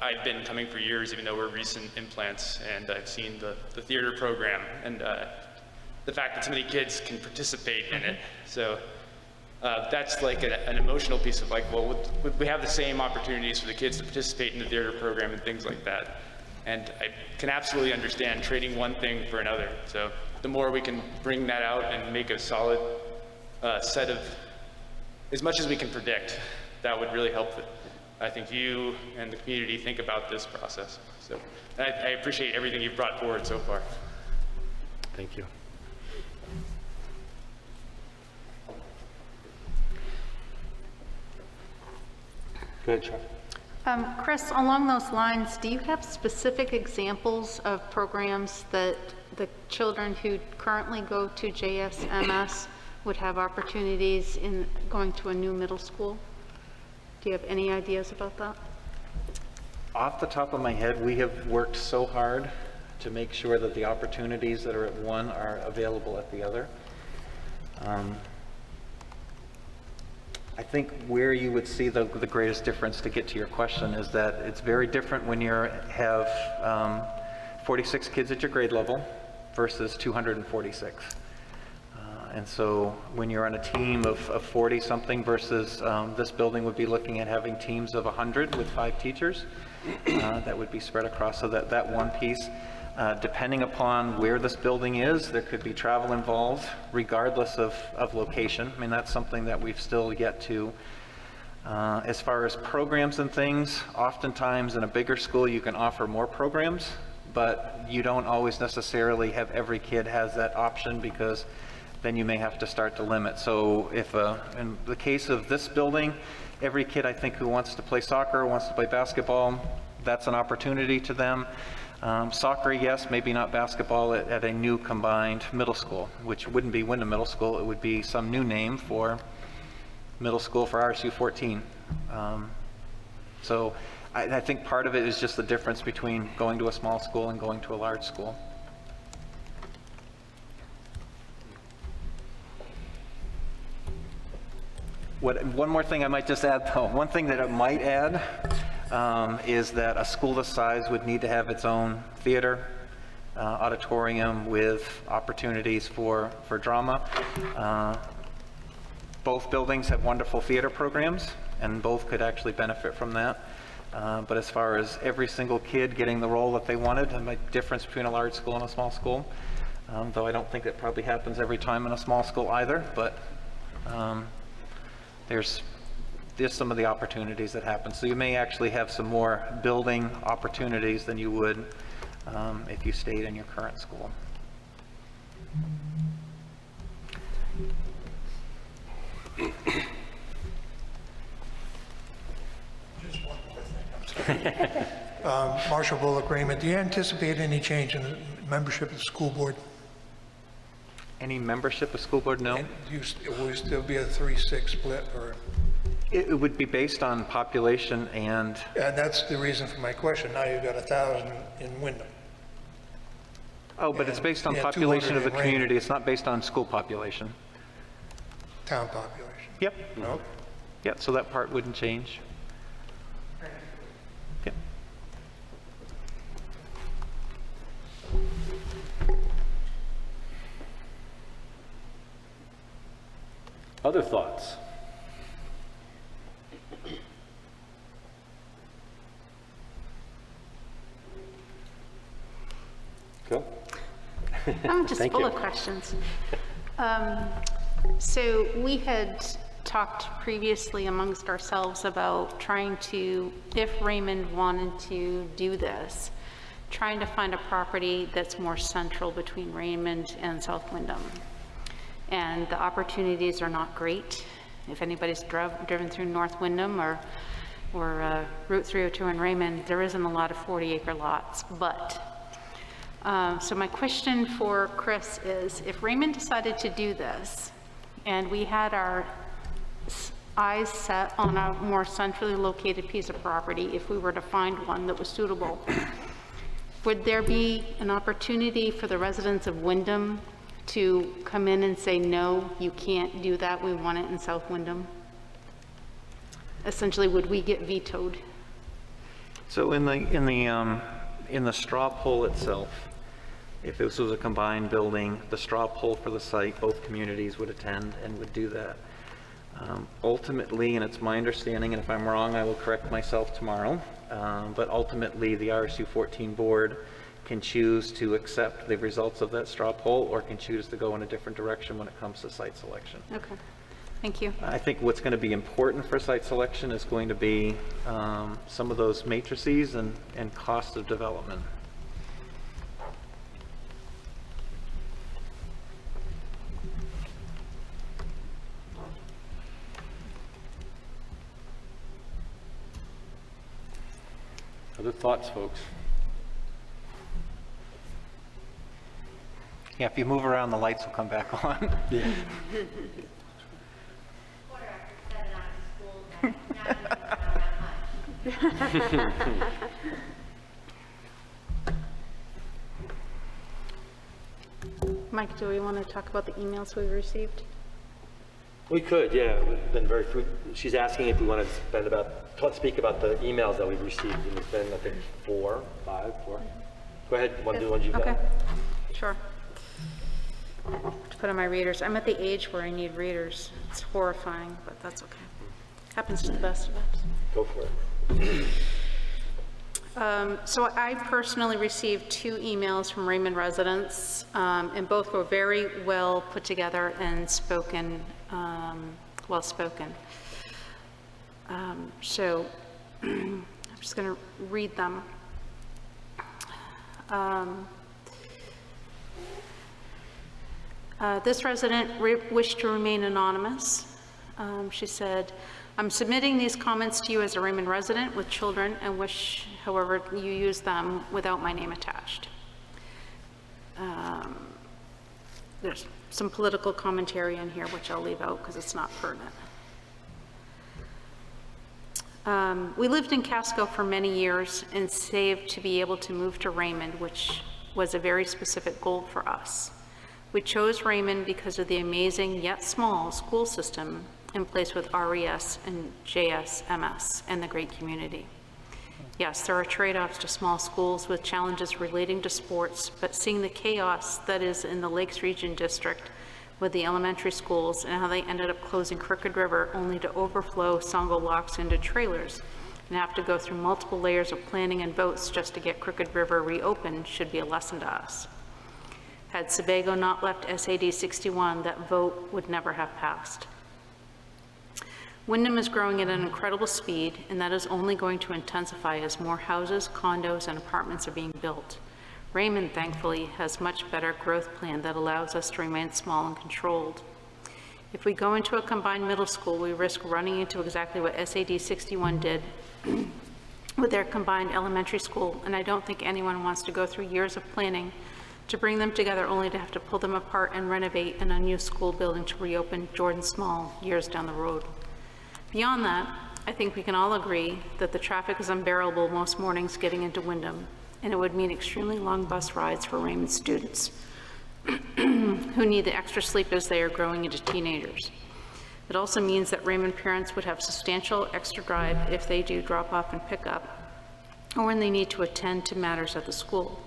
I've been coming for years, even though we're recent implants, and I've seen the theater program and the fact that so many kids can participate in it. So that's like an emotional piece of like, well, would we have the same opportunities for the kids to participate in the theater program and things like that? And I can absolutely understand trading one thing for another. So the more we can bring that out and make a solid set of, as much as we can predict, that would really help, I think, you and the community think about this process. So I appreciate everything you've brought forward so far. Thank you. Go ahead, Chuck. Chris, along those lines, do you have specific examples of programs that the children who currently go to JSMS would have opportunities in going to a new middle school? Do you have any ideas about that? Off the top of my head, we have worked so hard to make sure that the opportunities that are at one are available at the other. I think where you would see the greatest difference, to get to your question, is that it's very different when you have 46 kids at your grade level versus 246. And so when you're on a team of 40 something versus this building would be looking at having teams of 100 with 5 teachers, that would be spread across. So that one piece, depending upon where this building is, there could be travel involved regardless of location. I mean, that's something that we've still yet to. As far as programs and things, oftentimes in a bigger school you can offer more programs, but you don't always necessarily have every kid has that option, because then you may have to start to limit. So if in the case of this building, every kid I think who wants to play soccer, wants to play basketball, that's an opportunity to them. Soccer, yes, maybe not basketball at a new combined middle school, which wouldn't be Wyndham Middle School. It would be some new name for middle school for RSU 14. So I think part of it is just the difference between going to a small school and going to a large school. One more thing I might just add, though. One thing that it might add is that a school this size would need to have its own theater, auditorium with opportunities for drama. Both buildings have wonderful theater programs, and both could actually benefit from that. But as far as every single kid getting the role that they wanted, and the difference between a large school and a small school, though I don't think that probably happens every time in a small school either, but there's some of the opportunities that happen. So you may actually have some more building opportunities than you would if you stayed in your current school. Just one more thing, I'm sorry. Marshall Bullock, Raymond, do you anticipate any change in the membership of the school board? Any membership of school board? No. And will you still be a 3-6 split, or? It would be based on population and That's the reason for my question. Now you've got 1,000 in Wyndham. oh, but it's based on Yeah, population of the 200 in Raymond. community. It's not based on school population. Town population. Yep. No? Yep. So that part wouldn't change. Yep. Other thoughts? Cool. I'm just Thank full you. of questions. So we had talked previously amongst ourselves about trying to, if Raymond wanted to do this, trying to find a property that's more central between Raymond and South Wyndham. And the opportunities are not great. If anybody's driven through North Wyndham or Route 302 in Raymond, there isn't a lot of 40-acre lots. But so my question for Chris is, if Raymond decided to do this, and we had our eyes set on a more centrally located piece of property, if we were to find one that was suitable, would there be an opportunity for the residents of Wyndham to come in and say, no, you can't do that, we want it in South Wyndham? Essentially, would we get vetoed? So in the straw poll itself, if this was a combined building, the straw poll for the site, both communities would attend and would do that. Ultimately, and it's my understanding, and if I'm wrong, I will correct myself tomorrow, but ultimately the RSU 14 board can choose to accept the results of that straw poll or can choose to go in a different direction when it comes to site selection. Okay, thank you. I think what's going to be important for site selection is going to be some of those matrices and cost of development. Other thoughts, folks? Yeah, if you move around, the lights will come back on. Yeah. Mike, do we want to talk about the emails we've received? We could, yeah. We've been very, she's asking if we want to speak about the emails that we've received, and it's been, I think, 4, 5, 4. Go ahead, want to do the ones you've got? Okay, sure. To put on my readers. I'm at the age where I need readers. It's horrifying, but that's okay. Happens to the best of us. Go for it. So I personally received 2 emails from Raymond residents, and both were very well put together and spoken, well spoken. So I'm just going to read them. This resident wished to remain anonymous. She said, I'm submitting these comments to you as a Raymond resident with children and wish, however, you use them without my name attached. There's some political commentary in here, which I'll leave out because it's not pertinent. We lived in Casco for many years and saved to be able to move to Raymond, which was a very specific goal for us. We chose Raymond because of the amazing yet small school system in place with RES and JSMS and the great community. Yes, there are trade-offs to small schools with challenges relating to sports, but seeing the chaos that is in the Lakes Region District with the elementary schools and how they ended up closing Crooked River only to overflow Songo locks into trailers and have to go through multiple layers of planning and votes just to get Crooked River reopened should be a lesson to us. Had Sebago not left SAD 61, that vote would never have passed. Wyndham is growing at an incredible speed, and that is only going to intensify as more houses, condos, and apartments are being built. Raymond, thankfully, has much better growth plan that allows us to remain small and controlled. If we go into a combined middle school, we risk running into exactly what SAD 61 did with their combined elementary school, and I don't think anyone wants to go through years of planning to bring them together only to have to pull them apart and renovate an unused school building to reopen Jordan Small years down the road. Beyond that, I think we can all agree that the traffic is unbearable most mornings getting into Wyndham, and it would mean extremely long bus rides for Raymond students who need the extra sleep as they are growing into teenagers. It also means that Raymond parents would have substantial extra drive if they do drop off and pick up, or when they need to attend to matters at the school.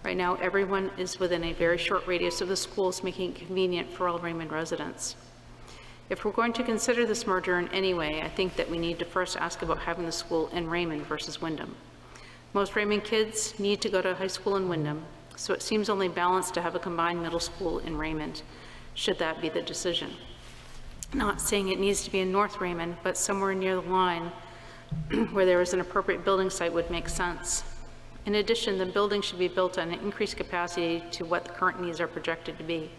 Right now, everyone is within a very short radius of the schools, making it convenient for all Raymond residents. If we're going to consider this merger in any way, I think that we need to first ask about having the school in Raymond versus Wyndham. Most Raymond kids need to go to high school in Wyndham, so it seems only balanced to have a combined middle school in Raymond, should that be the decision. Not saying it needs to be in North Raymond, but somewhere near the line where there is an appropriate building site would make sense. In addition, the building should be built on an increased capacity to what the current needs are projected to be.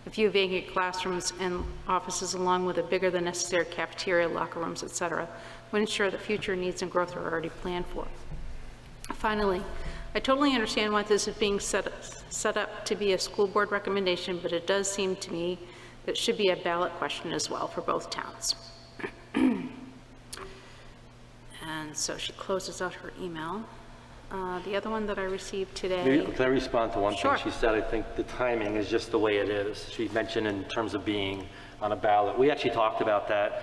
A few vacant classrooms and offices along with a bigger than necessary cafeteria, locker rooms, etc., would ensure that future needs and growth are already planned for. Finally, I totally understand why this is being set up to be a school board recommendation, but it does seem to me that it should be a ballot question as well for both towns. And so she closes out her email. The other one that I received today. Can I respond to one Sure. thing she said? I think the timing is just the way it is. She mentioned in terms of being on a ballot. We actually talked about that.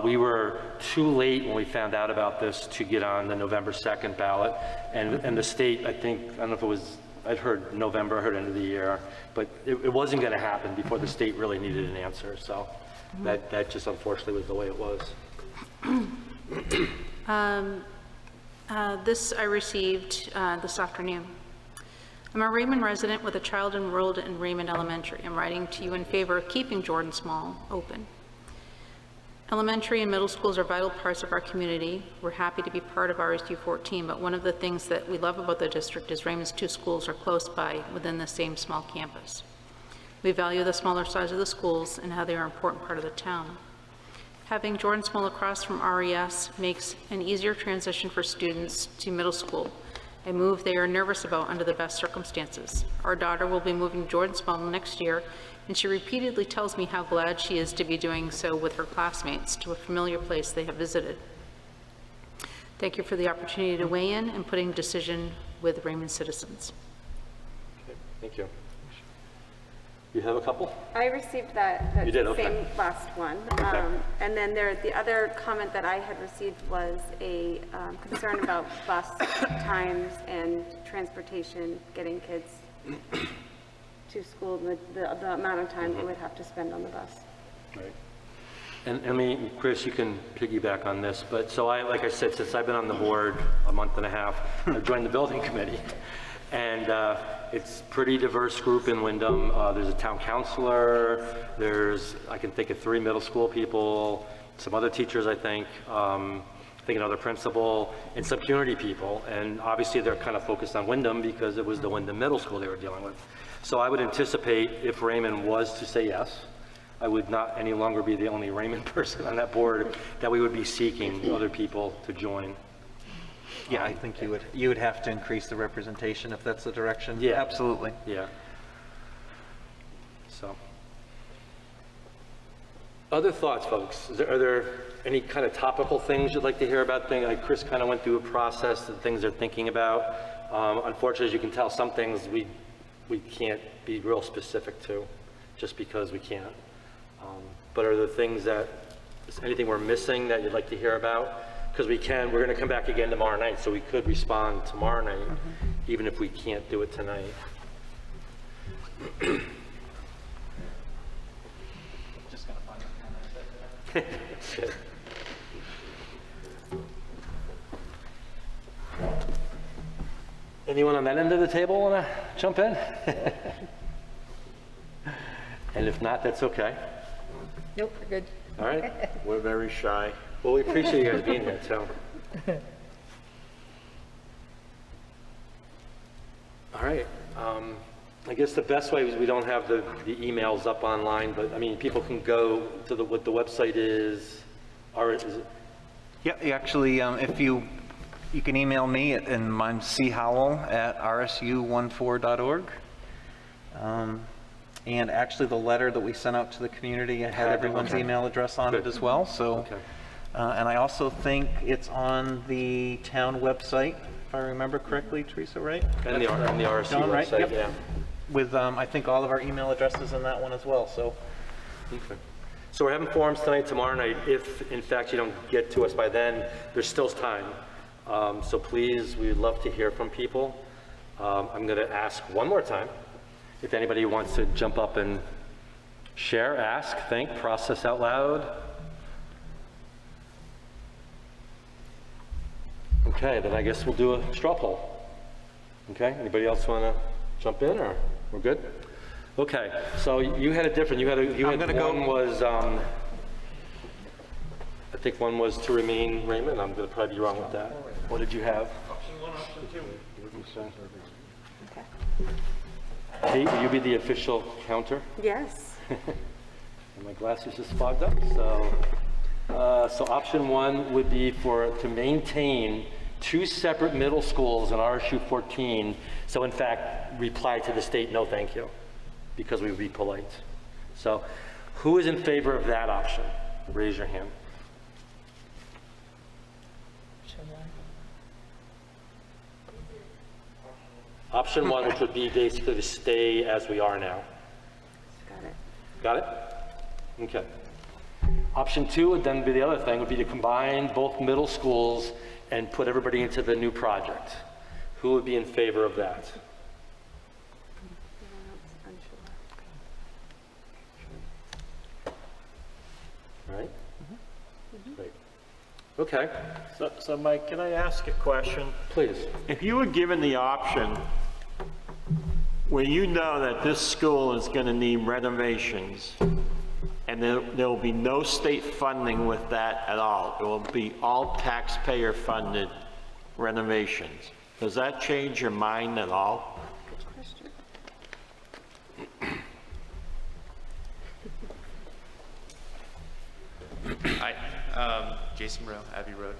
We were too late when we found out about this to get on the November 2nd ballot. And the state, I don't know if it was, I'd heard November, I heard end of the year, but it wasn't going to happen before the state really needed an answer. So that just unfortunately was the way it was. This I received this afternoon. I'm a Raymond resident with a child enrolled in Raymond Elementary. I'm writing to you in favor of keeping Jordan Small open. Elementary and middle schools are vital parts of our community. We're happy to be part of RSU 14, but one of the things that we love about the district is Raymond's two schools are close by within the same small campus. We value the smaller size of the schools and how they are an important part of the town. Having Jordan Small across from RES makes an easier transition for students to middle school, a move they are nervous about under the best circumstances. Our daughter will be moving to Jordan Small next year, and she repeatedly tells me how glad she is to be doing so with her classmates to a familiar place they have visited. Thank you for the opportunity to weigh in and putting decision with Raymond citizens. Okay, thank you. You have a couple? I received that You did, okay. same last one. Okay. And then the other comment that I had received was a concern about bus times and transportation, getting kids to school, the amount of time they would have to spend on the bus. Right. And I mean, Chris, you can piggyback on this, but so like I said, since I've been on the board a month and a half, I've joined the building committee. And it's a pretty diverse group in Wyndham. There's a town councilor, I can think of 3 middle school people, some other teachers, I think another principal, and some community people. And obviously they're kind of focused on Wyndham because it was the Wyndham Middle School they were dealing with. So I would anticipate if Raymond was to say yes, I would not any longer be the only Raymond person on that board, that we would be seeking other people to join. Yeah, I think you would have to increase the representation if that's the direction. Yeah. Absolutely. Yeah. So. Other thoughts, folks? Are there any kind of topical things you'd like to hear about? Chris kind of went through a process of things they're thinking about. Unfortunately, as you can tell, some things we can't be real specific to just because we can't. But are there things anything we're missing that you'd like to hear about? Because we're going to come back again tomorrow night, so we could respond tomorrow night, even if we can't do it tonight. Anyone on that end of the table want to jump in? And if not, that's okay. Nope, we're good. All right. We're very shy. Well, we appreciate you guys being here, too. All right. I guess the best way is we don't have the emails up online, but I mean, people can go to what the website is, or is it? Yeah, actually, if you can email me and I'm chowell@rsu14.org. And actually, the letter that we sent out to the community had everyone's email address on it as well. So, Okay. and I also think it's on the town website, if I remember correctly, Teresa, right? And the RSU John, right? website, Yep. yeah. With, I think, all of our email addresses in that one as well, so. Okay. So we're having forums tonight, tomorrow night. If, in fact, you don't get to us by then, there's still time. So please, we would love to hear from people. I'm going to ask one more time. If anybody wants to jump up and share, ask, think, process out loud. Okay, then I guess we'll do a straw poll. Okay, anybody else want to jump in, or we're good? Okay, so you had a different, I'm gonna go- one was, I think one was to remain Raymond. I'm going to probably be wrong with that. What did you have? Kate, will you be the official counter? Yes. And my glasses just fogged up, so option one would be to maintain 2 separate middle schools in RSU 14. So in fact, reply to the state, no thank you, because we would be polite. So who is in favor of that option? Raise your hand. Option one, which would be basically to stay as we are now. Got it. Got it? Okay. Option two would then be the other thing, would be to combine both middle schools and put everybody into the new project. Who would be in favor of that? All right? Great. Okay, So Mike, can I ask a question? please. If you were given the option where you know that this school is going to need renovations, and there will be no state funding with that at all, it will be all taxpayer-funded renovations, does that change your mind at all? Hi, Jason Moreau, Abbey Road.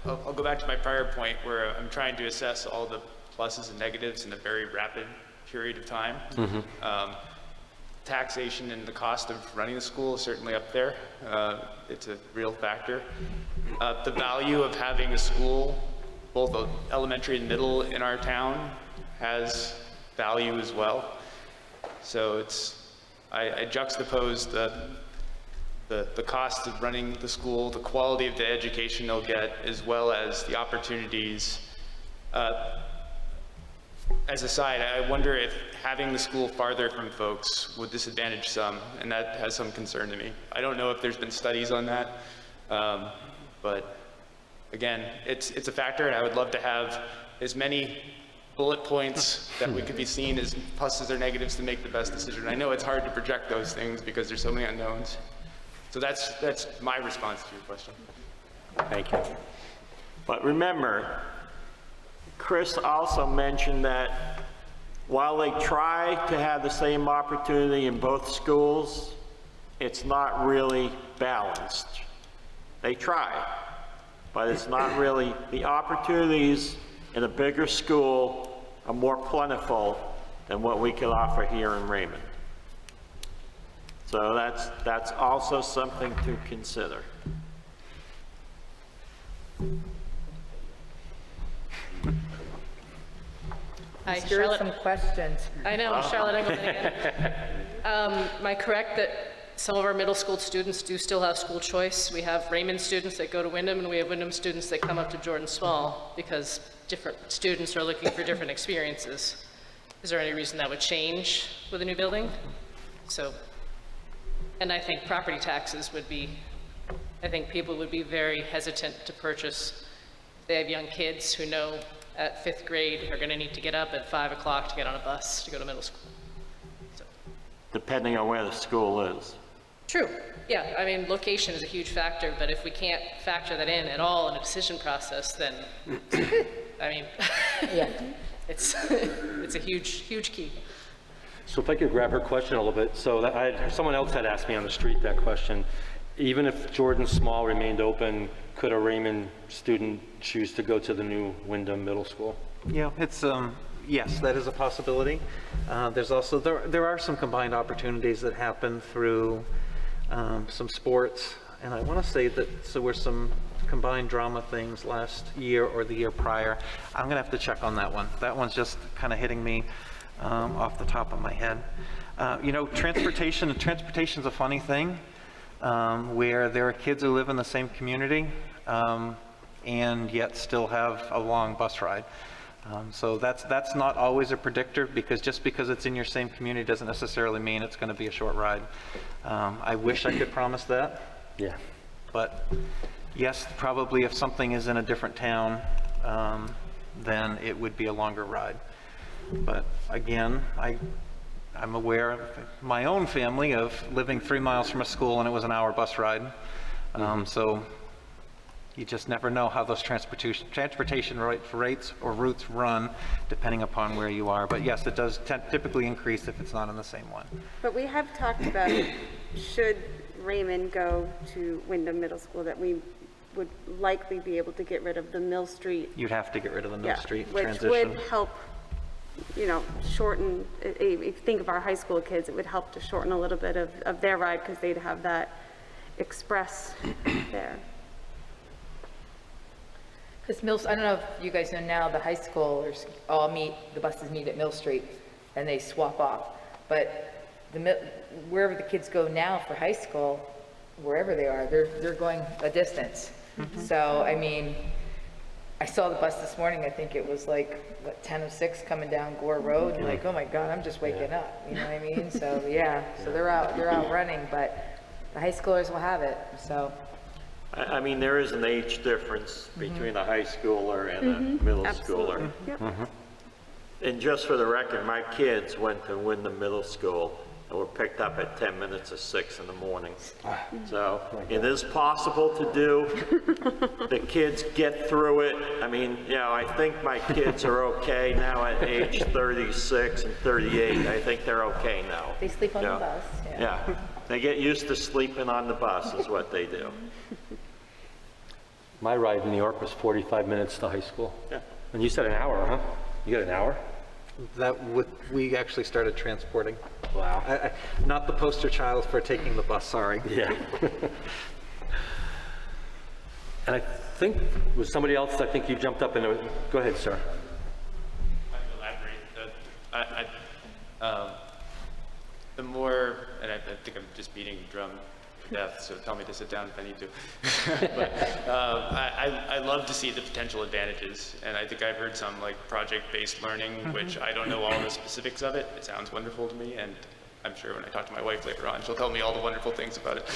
I'll go back to my prior point where I'm trying to assess all the pluses and negatives in a very rapid period of time. Taxation and the cost of running the school is certainly up there. It's a real factor. The value of having a school, both elementary and middle in our town, has value as well. So I juxtapose the cost of running the school, the quality of the education they'll get, as well as the opportunities. As a side, I wonder if having the school farther from folks would disadvantage some, and that has some concern to me. I don't know if there's been studies on that, but again, it's a factor, and I would love to have as many bullet points that we could be seen as pluses or negatives to make the best decision. I know it's hard to project those things because there's so many unknowns. So that's my response to your question. Thank you. But remember, Chris also mentioned that while they try to have the same opportunity in both schools, it's not really balanced. They try, but it's not really, the opportunities in a bigger school are more plentiful than what we can offer here in Raymond. So that's also something to consider. Hi, There are some questions. I know, Charlotte Engelman again. Am I correct that some of our middle school students do still have school choice? We have Raymond students that go to Wyndham, and we have Wyndham students that come up to Jordan Small because different students are looking for different experiences. Is there any reason that would change with a new building? So And I think property taxes would be, I think people would be very hesitant to purchase. They have young kids who know at 5th grade are going to need to get up at 5 o'clock to get on a bus to go to middle school. So. Depending on where the school is. True. Yeah, I mean, location is a huge factor, but if we can't factor that in at all in a decision process, then, I mean, Yeah. it's a huge key. So if I could grab her question a little bit. So someone else had asked me on the street that question. Even if Jordan Small remained open, could a Raymond student choose to go to the new Wyndham Middle School? Yeah, it's, yes, that is a possibility. There's also, there are some combined opportunities that happen through some sports. And I want to say that there were some combined drama things last year or the year prior. I'm going to have to check on that one. That one's just kind of hitting me off the top of my head. You know, transportation's a funny thing, where there are kids who live in the same community and yet still have a long bus ride. So that's not always a predictor, because just because it's in your same community doesn't necessarily mean it's going to be a short ride. I wish I could promise that. Yeah. But yes, probably if something is in a different town, then it would be a longer ride. But again, I'm aware of my own family of living 3 miles from a school and it was an hour bus ride. So you just never know how those transportation rates or routes run depending upon where you are. But yes, it does typically increase if it's not in the same one. But we have talked about, should Raymond go to Wyndham Middle School, that we would likely be able to get rid of the Mill Street. You'd have to get rid of the Mill Street which transition. would help, you know, shorten, if you think of our high school kids, it would help to shorten a little bit of their ride, because they'd have that express there. Because Mills, I don't know if you guys know now, the high schoolers all meet, the buses meet at Mill Street and they swap off. But wherever the kids go now for high school, wherever they are, they're going a distance. So, I mean, I saw the bus this morning, I think it was like, what, 10:06 coming down Gore Road, and like, oh my God, I'm just waking up, you know what I mean? So, yeah, so they're out running, but the high schoolers will have it, so. I mean, there is an age difference between a high schooler and a middle schooler. Yep. And just for the record, my kids went to Wyndham Middle School and were picked up at 10 minutes of 6 in the morning. So it is possible to do. The kids get through it. I mean, you know, I think my kids are okay now at age 36 and 38. I think they're okay now. They sleep on You the know? bus, Yeah, they get used to sleeping on the bus is what they do. My ride in New York was 45 minutes to high school. Yeah. And you said an hour, huh? You got an hour? We actually started transporting. Wow. Not the poster child for taking the bus, sorry. Yeah. And I think, was somebody else, I think you jumped up and, go ahead, sir. I can elaborate. The more, and I think I'm just beating the drum to death, so tell me to sit down if I need to. But I love to see the potential advantages, and I think I've heard some like project-based learning, which I don't know all the specifics of it. It sounds wonderful to me, and I'm sure when I talk to my wife later on, she'll tell me all the wonderful things about it.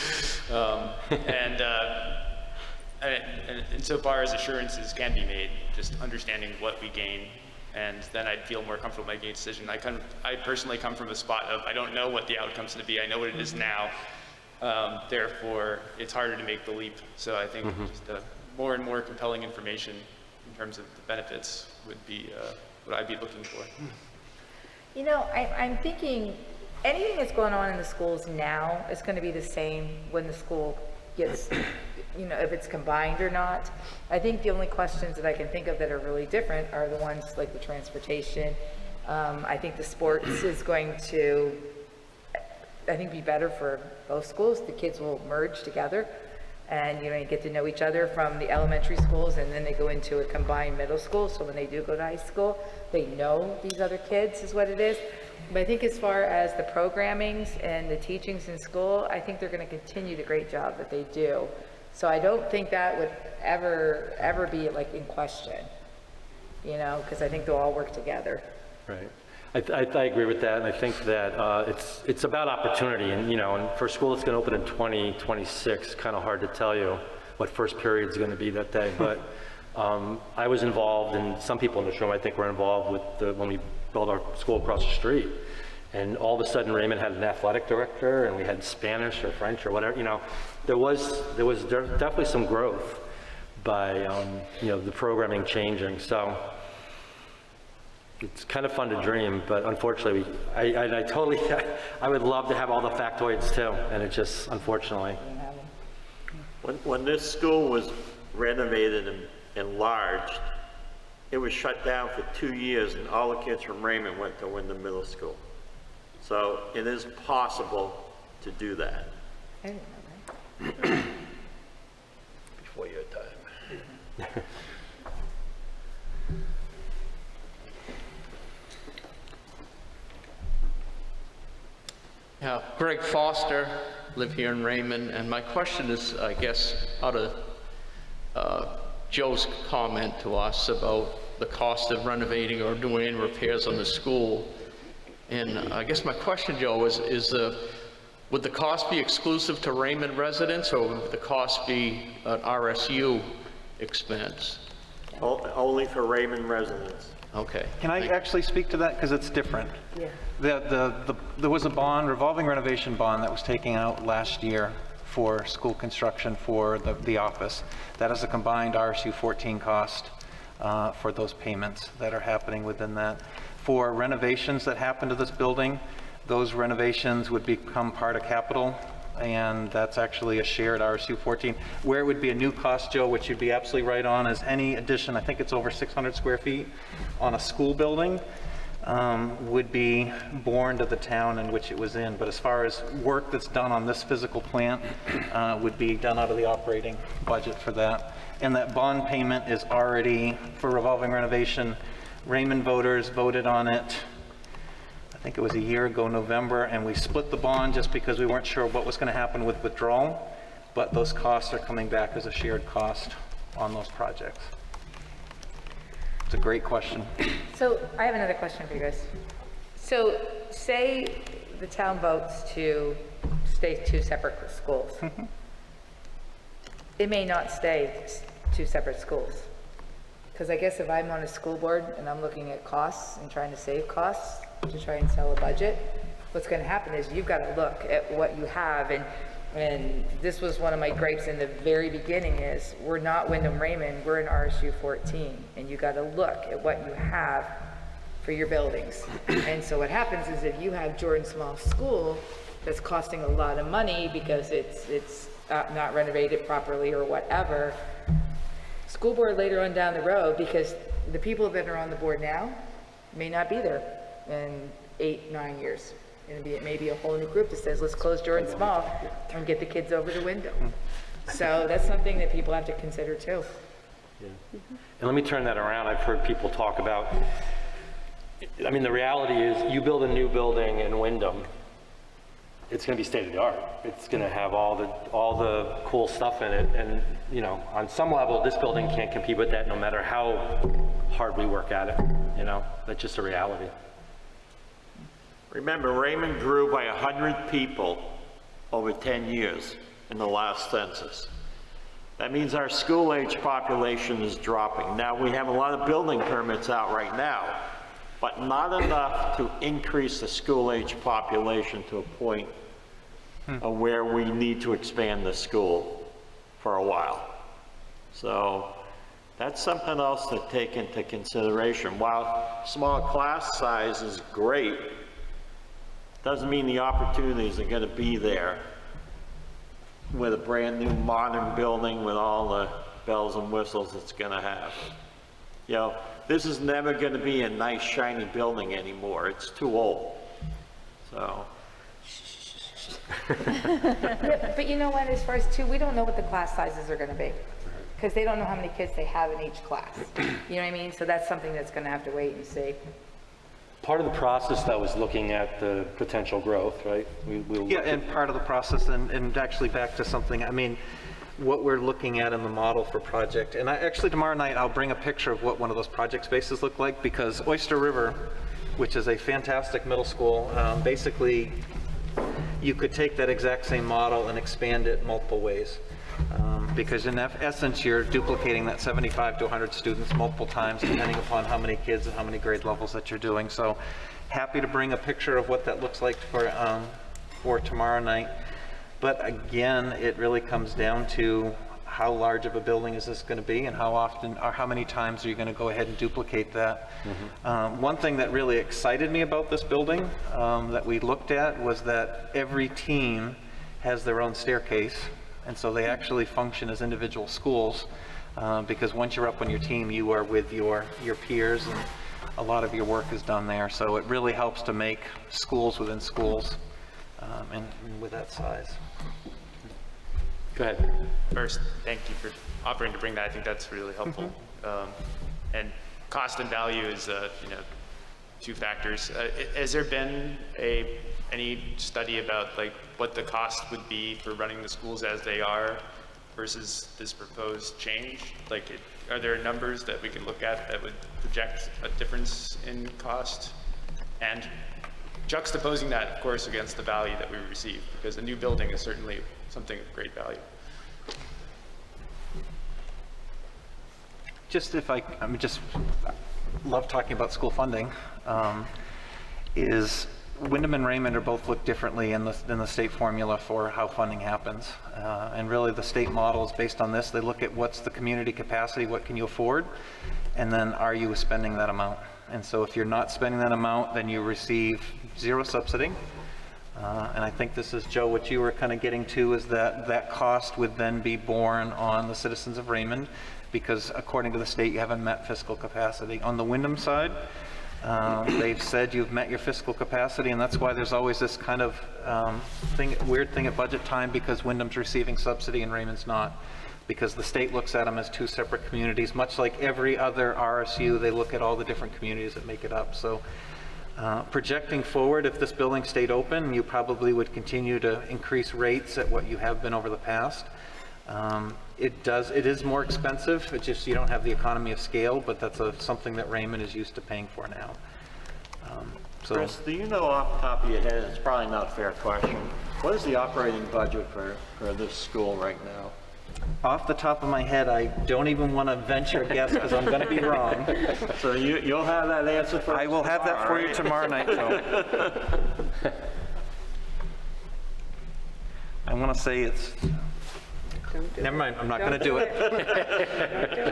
And insofar as assurances can be made, just understanding what we gain, and then I'd feel more comfortable making a decision. I personally come from a spot of, I don't know what the outcome's gonna be, I know what it is now, therefore it's harder to make the leap. So I think just more and more compelling information in terms of the benefits would be what I'd be looking for. You know, I'm thinking anything that's going on in the schools now is going to be the same when the school gets, you know, if it's combined or not. I think the only questions that I can think of that are really different are the ones like the transportation. I think the sports is going to, I think, be better for both schools. The kids will merge together and, you know, you get to know each other from the elementary schools, and then they go into a combined middle school. So when they do go to high school, they know these other kids is what it is. But I think as far as the programmings and the teachings in school, I think they're going to continue the great job that they do. So I don't think that would ever be like in question, you know, because I think they'll all work together. Right. I agree with that, and I think that it's about opportunity, and, you know, and for a school that's going to open in 2026, kind of hard to tell you what first period is going to be that day, but I was involved, and some people in this room, I think, were involved with when we built our school across the street, and all of a sudden Raymond had an athletic director, and we had Spanish or French or whatever, you know, there was definitely some growth by, you know, the programming changing, so it's kind of fun to dream, but unfortunately, I totally, I would love to have all the factoids too, and it just, unfortunately. When this school was renovated and enlarged, it was shut down for 2 years, and all the kids from Raymond went to Wyndham Middle School. So it is possible to do that. I didn't know that. Before your time. Yeah, Greg Foster, live here in Raymond, and my question is, I guess, out of Joe's comment to us about the cost of renovating or doing any repairs on the school. And I guess my question, Joe, is would the cost be exclusive to Raymond residents, or would the cost be an RSU expense? Only for Raymond residents. Okay. Can I actually speak to that, because it's different? Yeah. There was a bond, revolving renovation bond, that was taken out last year for school construction for the office. That is a combined RSU 14 cost for those payments that are happening within that. For renovations that happen to this building, those renovations would become part of capital, and that's actually a shared RSU 14. Where it would be a new cost, Joe, which you'd be absolutely right on, is any addition, I think it's over 600 square feet on a school building, would be borne to the town in which it was in. But as far as work that's done on this physical plant, would be done out of the operating budget for that. And that bond payment is already, for revolving renovation, Raymond voters voted on it, I think it was a year ago, November, and we split the bond just because we weren't sure what was going to happen with withdrawal, but those costs are coming back as a shared cost on those projects. It's a great question. So I have another question for you guys. So say the town votes to stay two separate schools. It may not stay two separate schools. Because I guess if I'm on a school board and I'm looking at costs and trying to save costs to try and sell a budget, what's going to happen is you've got to look at what you have. And this was one of my gripes in the very beginning is we're not Wyndham Raymond, we're in RSU 14. And you got to look at what you have for your buildings. And so what happens is if you have Jordan Small School that's costing a lot of money because it's not renovated properly or whatever, school board later on down the road, because the people that are on the board now may not be there in 8-9 years. And it may be a whole new group that says, let's close Jordan Small and get the kids over to Wyndham. So that's something that people have to consider too. Yeah. And let me turn that around. I've heard people talk about, I mean, the reality is you build a new building in Wyndham, it's going to be state of the art. It's going to have all the cool stuff in it. And, you know, on some level, this building can't compete with that no matter how hard we work at it. You know, that's just a reality. Remember, Raymond grew by 100 people over 10 years in the last census. That means our school-age population is dropping. Now, we have a lot of building permits out right now, but not enough to increase the school-age population to a point of where we need to expand the school for a while. So that's something else to take into consideration. While small class size is great, doesn't mean the opportunities are going to be there with a brand new modern building with all the bells and whistles it's going to have. You know, this is never going to be a nice shiny building anymore. It's too old. So. Yeah, but you know what, as far as too, we don't know what the class sizes are going to be because they don't know how many kids they have in each class. You know what I mean? So that's something that's going to have to wait and see. Part of the process that was looking at the potential growth, right? Yeah, and part of the process, and actually back to something, I mean, what we're looking at in the model for project, and actually tomorrow night I'll bring a picture of what one of those project spaces look like, because Oyster River which is a fantastic middle school. Basically, you could take that exact same model and expand it multiple ways. Because in essence, you're duplicating that 75 to 100 students multiple times, depending upon how many kids and how many grade levels that you're doing. So happy to bring a picture of what that looks like for tomorrow night. But again, it really comes down to how large of a building is this going to be, and how often or how many times are you going to go ahead and duplicate that. One thing that really excited me about this building that we looked at was that every team has their own staircase, and so they actually function as individual schools, because once you're up on your team, you are with your peers, and a lot of your work is done there. So it really helps to make schools within schools, and with that size. Go ahead. First, thank you for offering to bring that. I think that's really helpful. And cost and value is, two factors. Has there been any study about like what the cost would be for running the schools as they are versus this proposed change? Like, are there numbers that we can look at that would project a difference in cost? And juxtaposing that, of course, against the value that we receive, because a new building is certainly something of great value. Just just love talking about school funding, is Wyndham and Raymond are both looked differently in the state formula for how funding happens. And really the state model is based on this. They look at what's the community capacity, what can you afford, and then are you spending that amount? And so if you're not spending that amount, then you receive zero subsidy. And I think this is, Joe, what you were kind of getting to, is that cost would then be borne on the citizens of Raymond, because according to the state, you haven't met fiscal capacity. On the Wyndham side, they've said you've met your fiscal capacity, and that's why there's always this kind of weird thing at budget time, because Wyndham's receiving subsidy and Raymond's not, because the state looks at them as two separate communities. Much like every other RSU, they look at all the different communities that make it up. So projecting forward, if this building stayed open, you probably would continue to increase rates at what you have been over the past. It is more expensive. It's just you don't have the economy of scale, but that's something that Raymond is used to paying for now. Chris, do you know off the top of your head, it's probably not a fair question, what is the operating budget for this school right now? Off the top of my head, I don't even want to venture a guess, because I'm going to be wrong. So you'll have that answer for us. I will have that for you tomorrow night, Joe. I want to say it's... Never mind, I'm not going to do it.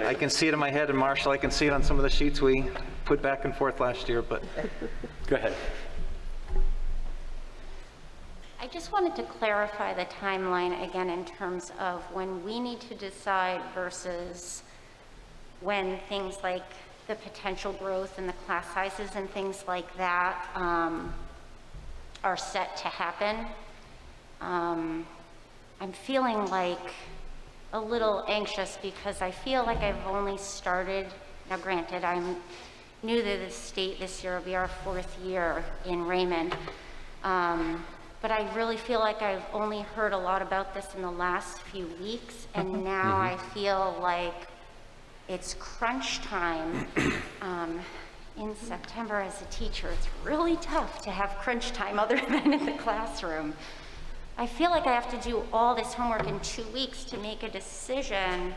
I can see it in my head, and Marshall, I can see it on some of the sheets we put back and forth last year, but... Go ahead. I just wanted to clarify the timeline again in terms of when we need to decide versus when things like the potential growth and the class sizes and things like that are set to happen. I'm feeling like a little anxious because I feel like I've only started, now granted, I'm new to the state this year, will be our 4th year in Raymond. But I really feel like I've only heard a lot about this in the last few weeks, and now I feel like it's crunch time. In September as a teacher, it's really tough to have crunch time other than in the classroom. I feel like I have to do all this homework in 2 weeks to make a decision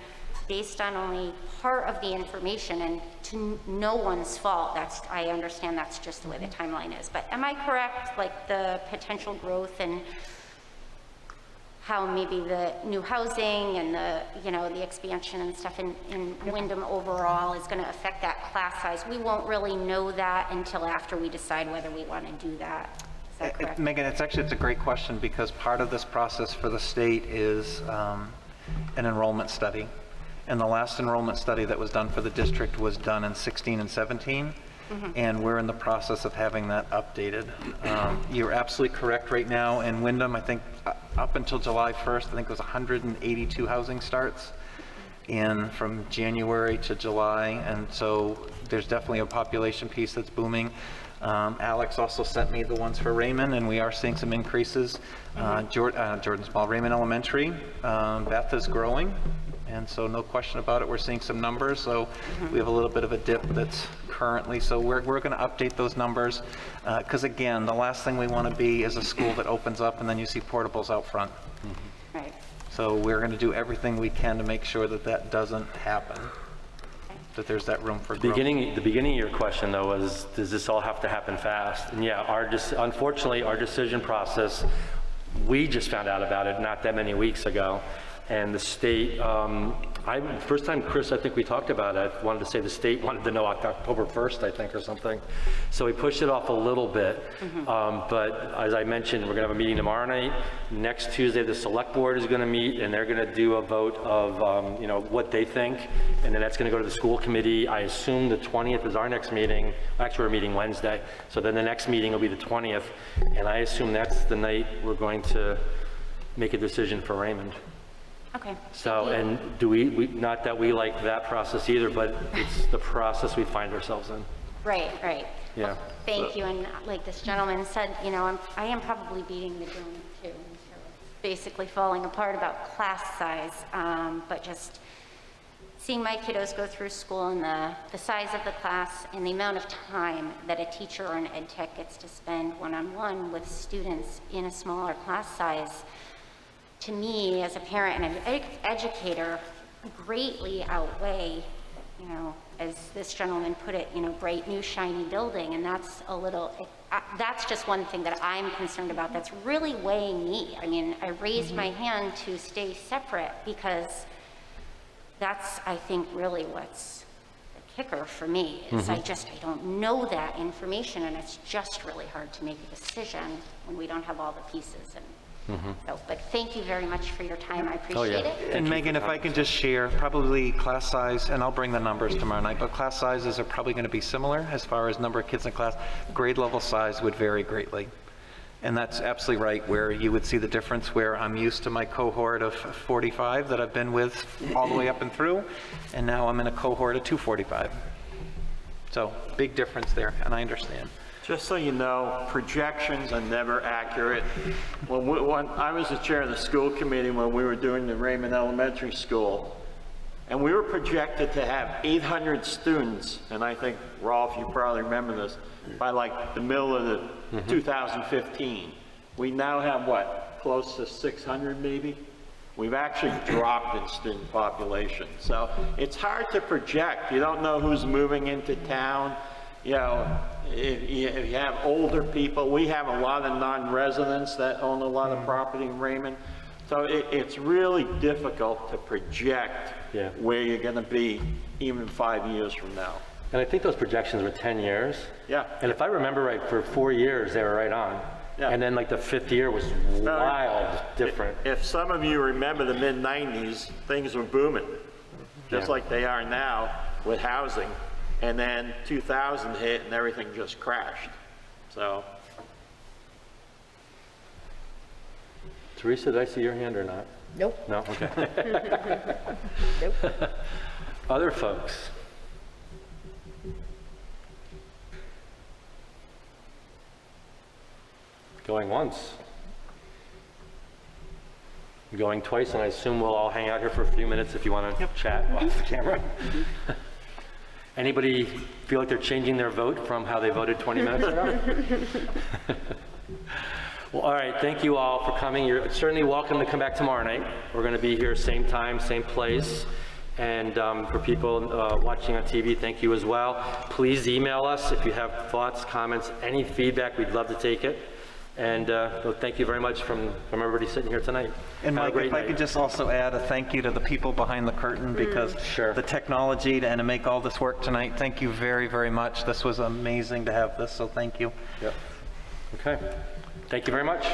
based on only part of the information, and to no one's fault. I understand that's just the way the timeline is. But am I correct, like the potential growth and how maybe the new housing and the expansion and stuff in Wyndham overall is going to affect that class size? We won't really know that until after we decide whether we want to do that. Is that correct? Megan, it's a great question, because part of this process for the state is an enrollment study. And the last enrollment study that was done for the district was done in 16 and 17, and we're in the process of having that updated. You're absolutely correct. Right now in Wyndham, I think up until July 1st, I think it was 182 housing starts from January to July, and so there's definitely a population piece that's booming. Alex also sent me the ones for Raymond, and we are seeing some increases. Jordan Small, Raymond Elementary, Beth is growing, And so no question about it, we're seeing some numbers. So we have a little bit of a dip that's currently, so we're going to update those numbers. Because again, the last thing we want to be is a school that opens up and then you see portables out front. Right. So we're going to do everything we can to make sure that that doesn't happen, that there's that room for growth. The beginning of your question, though, was, does this all have to happen fast? And yeah, unfortunately, our decision process, we just found out about it not that many weeks ago. And the state, first time, Chris, I think we talked about it, I wanted to say the state wanted to know October 1st, I think, or something. So we pushed it off a little bit. But as I mentioned, we're going to have a meeting tomorrow night. Next Tuesday, the select board is going to meet, and they're going to do a vote of, what they think. And then that's going to go to the school committee. I assume the 20th is our next meeting. Actually, we're meeting Wednesday. So then the next meeting will be the 20th. And I assume that's the night we're going to make a decision for Raymond. Okay. So, and do we, not that we like that process either, but it's the process we find ourselves in. Right. Yeah. Well, thank you. And like this gentleman said, I am probably beating the drum too. So it's basically falling apart about class size, but just seeing my kiddos go through school and the size of the class and the amount of time that a teacher or an ed tech gets to spend one-on-one with students in a smaller class size, to me, as a parent and an educator, greatly outweigh, as this gentleman put it, bright new shiny building. And that's that's just one thing that I'm concerned about that's really weighing me. I mean, I raised my hand to stay separate because that's, I think, really what's the kicker for me is I don't know that information, and it's just really hard to make a decision when we don't have all the pieces. And so, but thank you very much for your time. I appreciate it. And Megan, if I can just share, probably class size, and I'll bring the numbers tomorrow night, but class sizes are probably going to be similar as far as number of kids in class. Grade level size would vary greatly. And that's absolutely right, where you would see the difference where I'm used to my cohort of 45 that I've been with all the way up and through, and now I'm in a cohort of 245. So big difference there, and I understand. Just so you know, projections are never accurate. When I was the chair of the school committee when we were doing the Raymond Elementary School, and we were projected to have 800 students, and I think, Rolf, you probably remember this, by like the middle of the 2015. We now have what, close to 600 maybe? We've actually dropped in student population. So it's hard to project. You don't know who's moving into town. If you have older people, we have a lot of non-residents that own a lot of property in Raymond. So it's really difficult to project where you're going to be even 5 years from now. And I think those projections were 10 years. Yeah. And if I remember right, for 4 years, they were right on. Yeah. And then like the 5th year was wild different. If some of you remember the mid-90s, things were booming, just like they are now with housing. And then 2000 hit and everything just crashed. So. Teresa, did I see your hand or not? Nope. No? Okay. Nope. Other folks? Going once. Going twice, and I assume we'll all hang out here for a few minutes if you want to chat off the camera. Anybody feel like they're changing their vote from how they voted 20 minutes ago? Well, all right, thank you all for coming. You're certainly welcome to come back tomorrow night. We're going to be here same time, same place. And for people watching on TV, thank you as well. Please email us if you have thoughts, comments, any feedback. We'd love to take it. And thank you very much from everybody sitting here tonight. And Mike, if I could just also add a thank you to the people behind the curtain, because the technology and to make all this work tonight, thank you very, very much. This was amazing to have this, so thank you. Yep. Okay. Thank you very much.